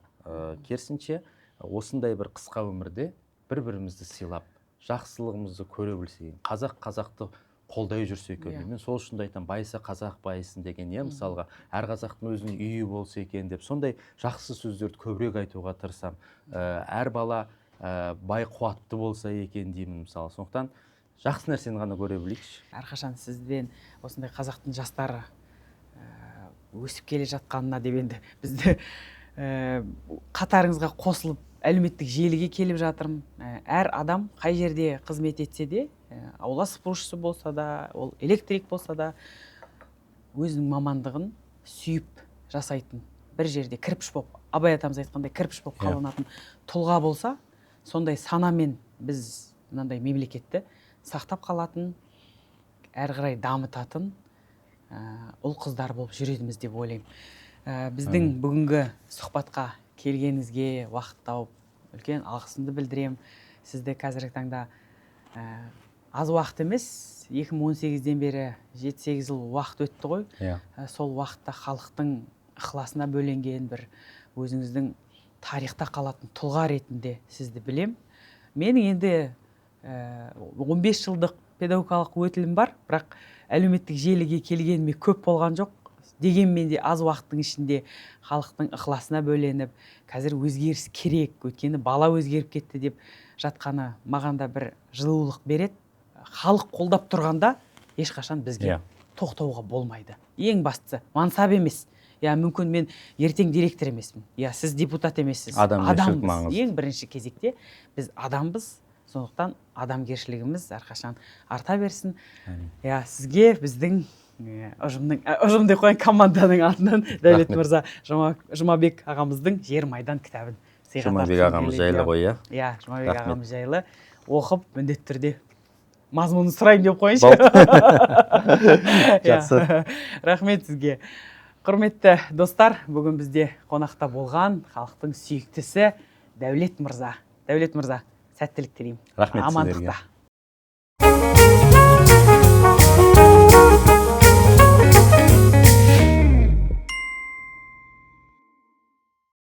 Керісінше осындай бір қысқа өмірде бір-бірімізді сыйлап, жақсылығымызды көре білсек, қазақты қолдай жүрсе екен. Мен сол үшін айтамын, байыса қазақ байысын деген, мысалға, әр қазақтың өзінің үйі болса екен деп, сондай жақсы сөздерді көбірек айтуға тырысамын. Әр бала бай қуатты болса екен деймін, мысалы. Сондықтан жақсы нәрсені ғана көре білейікші. Әрқашан сізден осындай қазақтың жастары өсіп келе жатқанына деп енді бізді қатарыңызға қосылып әлеуметтік желіге келіп жатырмын. Әр адам қай жерде қызмет етсе де, аула сыпырушысы болса да, ол электрик болса да, өзінің мамандығын сүйіп жасайтын, бір жерде кірпіш болып, Абай атамыз айтқандай кірпіш болып қаланатын тұлға болса, сондай санамен біз мынандай мемлекетті сақтап қалатын, әрі қарай дамытатын ұл қыздар болып жүретіміз деп ойлаймын. Біздің бүгінгі сұхбатқа келгеніңізге уақыт тауып үлкен алғысымды білдіремін. Сізді қазіргі таңда аз уақыт емес, 2018-ден бері 7-8 жыл уақыт өтті ғой. Сол уақытта халықтың ықыласына бөленген бір өзіңіздің тарихта қалатын тұлға ретінде сізді білем. Менің енді 15 жылдық педагогикалық өтілім бар, бірақ әлеуметтік желіге келгеніме көп болған жоқ. Дегенмен де аз уақыттың ішінде халықтың ықыласына бөленіп, қазір өзгеріс керек, өйткені бала өзгеріп кетті деп жатқаны маған да бір жылулық береді. Халық қолдап тұрғанда ешқашан бізге тоқтауға болмайды. Ең бастысы мансап емес. Мүмкін мен ертең директор емеспін. Сіз депутат емессіз. Адамбыз. Ең бірінші кезекте біз адамбыз. Сондықтан адамгершілігіміз әрқашан арта берсін. Сізге біздің ұжым деп қойған команданың атынан Дәулет мырза Жұмабек ағамыздың Жер майдан кітабын сыйға тартқым келеді. Жұмабек ағамыз жайлы ғой, Жұмабек ағамыз жайлы оқып, міндетті түрде мазмұнын сұрайын деп қойыншы. Жақсы. Рахмет сізге. Құрметті достар, бүгін бізде қонақта болған халықтың сүйіктісі Дәулет мырза. Дәулет мырза, сәттілік тілеймін. Рахмет сіздерге. Амандықта.